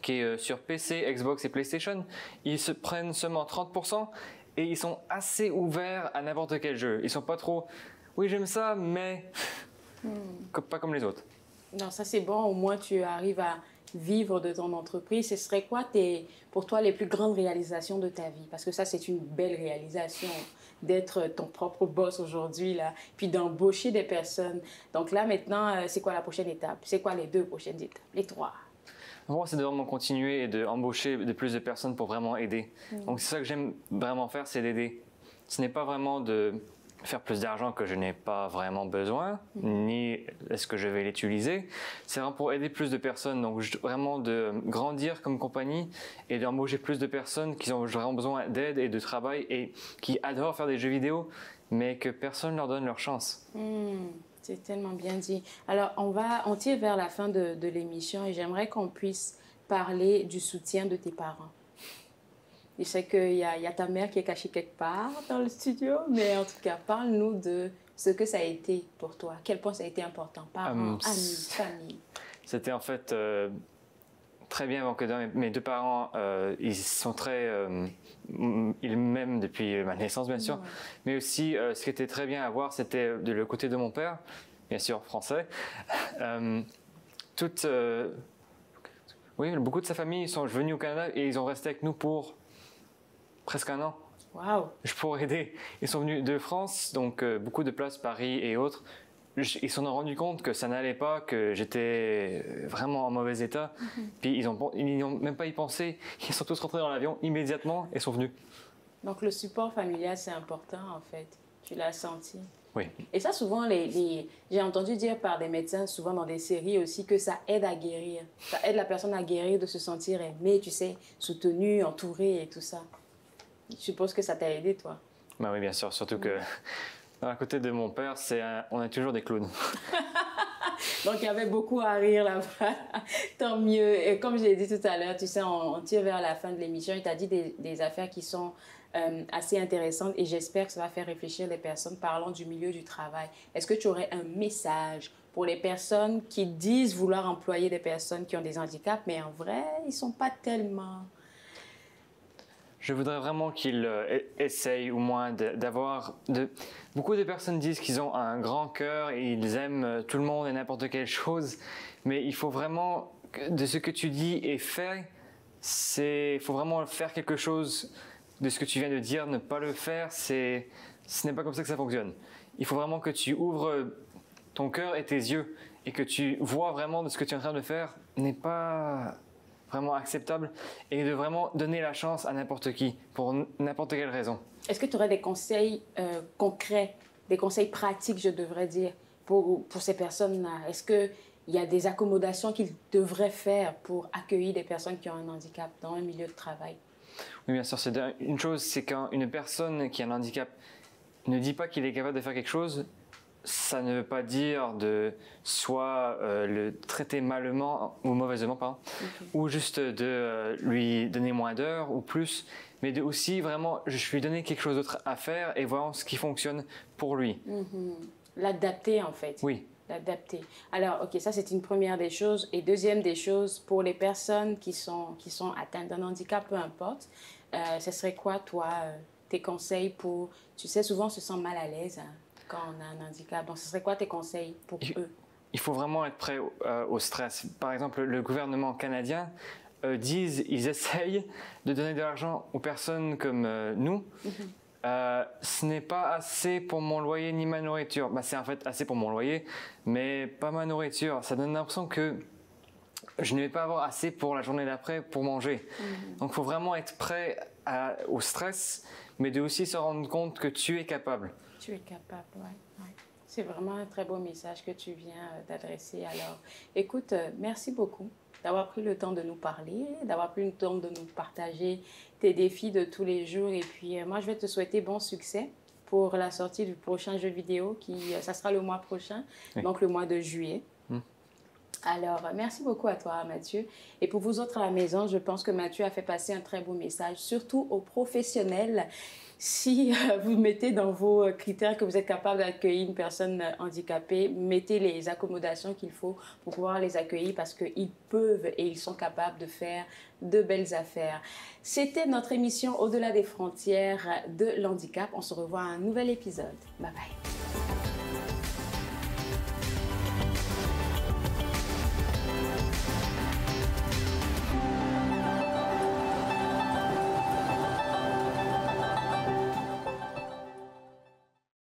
qui est sur PC, Xbox et PlayStation, ils se prennent seulement 30% et ils sont assez ouverts à n'importe quel jeu. Ils sont pas trop, oui j'aime ça, mais pas comme les autres. Non, ça c'est bon, au moins tu arrives à vivre de ton entreprise. Ce serait quoi pour toi les plus grandes réalisations de ta vie? Parce que ça c'est une belle réalisation d'être ton propre boss aujourd'hui, là, puis d'embaucher des personnes. Donc là, maintenant, c'est quoi la prochaine étape? C'est quoi les 2 prochaines étapes? Les 3? Moi, c'est de vraiment continuer et d'embaucher de plus de personnes pour vraiment aider. Donc, c'est ça que j'aime vraiment faire, c'est d'aider. Ce n'est pas vraiment de faire plus d'argent que je n'ai pas vraiment besoin, ni est-ce que je vais l'utiliser. C'est vraiment pour aider plus de personnes, donc vraiment de grandir comme compagnie et d'embaucher plus de personnes qui ont vraiment besoin d'aide et de travail et qui adorent faire des jeux vidéo, mais que personne leur donne leur chance. C'est tellement bien dit. Alors, on tire vers la fin de l'émission et j'aimerais qu'on puisse parler du soutien de tes parents. Je sais qu'il y a ta mère qui est cachée quelque part dans le studio, mais en tout cas, parle-nous de ce que ça a été pour toi. À quel point ça a été important, parents, amis, famille. C'était en fait très bien avant que mes deux parents, ils sont très... ils m'aiment depuis ma naissance, bien sûr. Ouais. Mais aussi, ce qui était très bien à voir, c'était de le côté de mon père, bien sûr français. Oui, beaucoup de sa famille sont venus au Canada et ils ont resté avec nous pour presque un an. Wow. Pour aider. Ils sont venus de France, donc beaucoup de places, Paris et autres. Ils s'en ont rendu compte que ça n'allait pas, que j'étais vraiment en mauvais état. Puis ils n'ont même pas y pensé. Ils sont tous rentrés dans l'avion immédiatement et sont venus. Donc le support familial, c'est important en fait. Tu l'as senti. Oui. Et ça, souvent, j'ai entendu dire par des médecins, souvent dans des séries aussi, que ça aide à guérir. Ça aide la personne à guérir, de se sentir aimée, tu sais, soutenue, entourée et tout ça. Je suppose que ça t'a aidé, toi. Ben oui, bien sûr. Surtout que, à côté de mon père, on a toujours des clowns. Donc, il y avait beaucoup à rire là-bas. Tant mieux. Et comme je l'ai dit tout à l'heure, tu sais, on tire vers la fin de l'émission. Il t'a dit des affaires qui sont assez intéressantes et j'espère que ça va faire réfléchir les personnes parlant du milieu du travail. Est-ce que tu aurais un message pour les personnes qui disent vouloir employer des personnes qui ont des handicaps, mais en vrai, ils ne sont pas tellement... Je voudrais vraiment qu'ils essayent au moins d'avoir... Beaucoup de personnes disent qu'ils ont un grand cœur et ils aiment tout le monde et n'importe quelle chose, mais il faut vraiment, de ce que tu dis et fais, il faut vraiment faire quelque chose de ce que tu viens de dire, ne pas le faire, ce n'est pas comme ça que ça fonctionne. Il faut vraiment que tu ouvres ton cœur et tes yeux et que tu vois vraiment de ce que tu es en train de faire n'est pas vraiment acceptable et de vraiment donner la chance à n'importe qui pour n'importe quelle raison. Est-ce que tu aurais des conseils concrets, des conseils pratiques, je devrais dire, pour ces personnes-là? Est-ce qu'il y a des accommodations qu'ils devraient faire pour accueillir des personnes qui ont un handicap dans un milieu de travail? Oui, bien sûr. Une chose, c'est quand une personne qui a un handicap ne dit pas qu'il est capable de faire quelque chose, ça ne veut pas dire de soit le traiter malement ou mauvaisement, pardon, ou juste de lui donner moins d'heures ou plus, mais de aussi vraiment, je lui donner quelque chose d'autre à faire et voir ce qui fonctionne pour lui. L'adapter en fait. Oui. L'adapter. Alors, ok, ça c'est une première des choses. Et deuxième des choses, pour les personnes qui sont atteintes d'un handicap, peu importe, ce serait quoi, toi, tes conseils pour... Tu sais, souvent on se sent mal à l'aise quand on a un handicap. Donc, ce serait quoi tes conseils pour eux? Il faut vraiment être prêt au stress. Par exemple, le gouvernement canadien ils essayent de donner de l'argent aux personnes comme nous. Ce n'est pas assez pour mon loyer ni ma nourriture. C'est en fait assez pour mon loyer, mais pas ma nourriture. Ça donne l'impression que je ne vais pas avoir assez pour la journée d'après pour manger. Donc il faut vraiment être prêt au stress, mais de aussi se rendre compte que tu es capable. Tu es capable, oui. C'est vraiment un très beau message que tu viens d'adresser. Alors, écoute, merci beaucoup d'avoir pris le temps de nous parler, d'avoir pris le temps de nous partager tes défis de tous les jours. Et puis, moi, je vais te souhaiter bon succès pour la sortie du prochain jeu vidéo, ça sera le mois prochain, donc le mois de juillet. Alors, merci beaucoup à toi, Mathieu. Et pour vous autres à la maison, je pense que Mathieu a fait passer un très beau message, surtout aux professionnels. Si vous mettez dans vos critères que vous êtes capable d'accueillir une personne handicapée, mettez les accommodations qu'il faut pour pouvoir les accueillir parce qu'ils peuvent et ils sont capables de faire de belles affaires. C'était notre émission Au-delà des frontières de l'handicap. On se revoit à un nouvel épisode. Bye bye.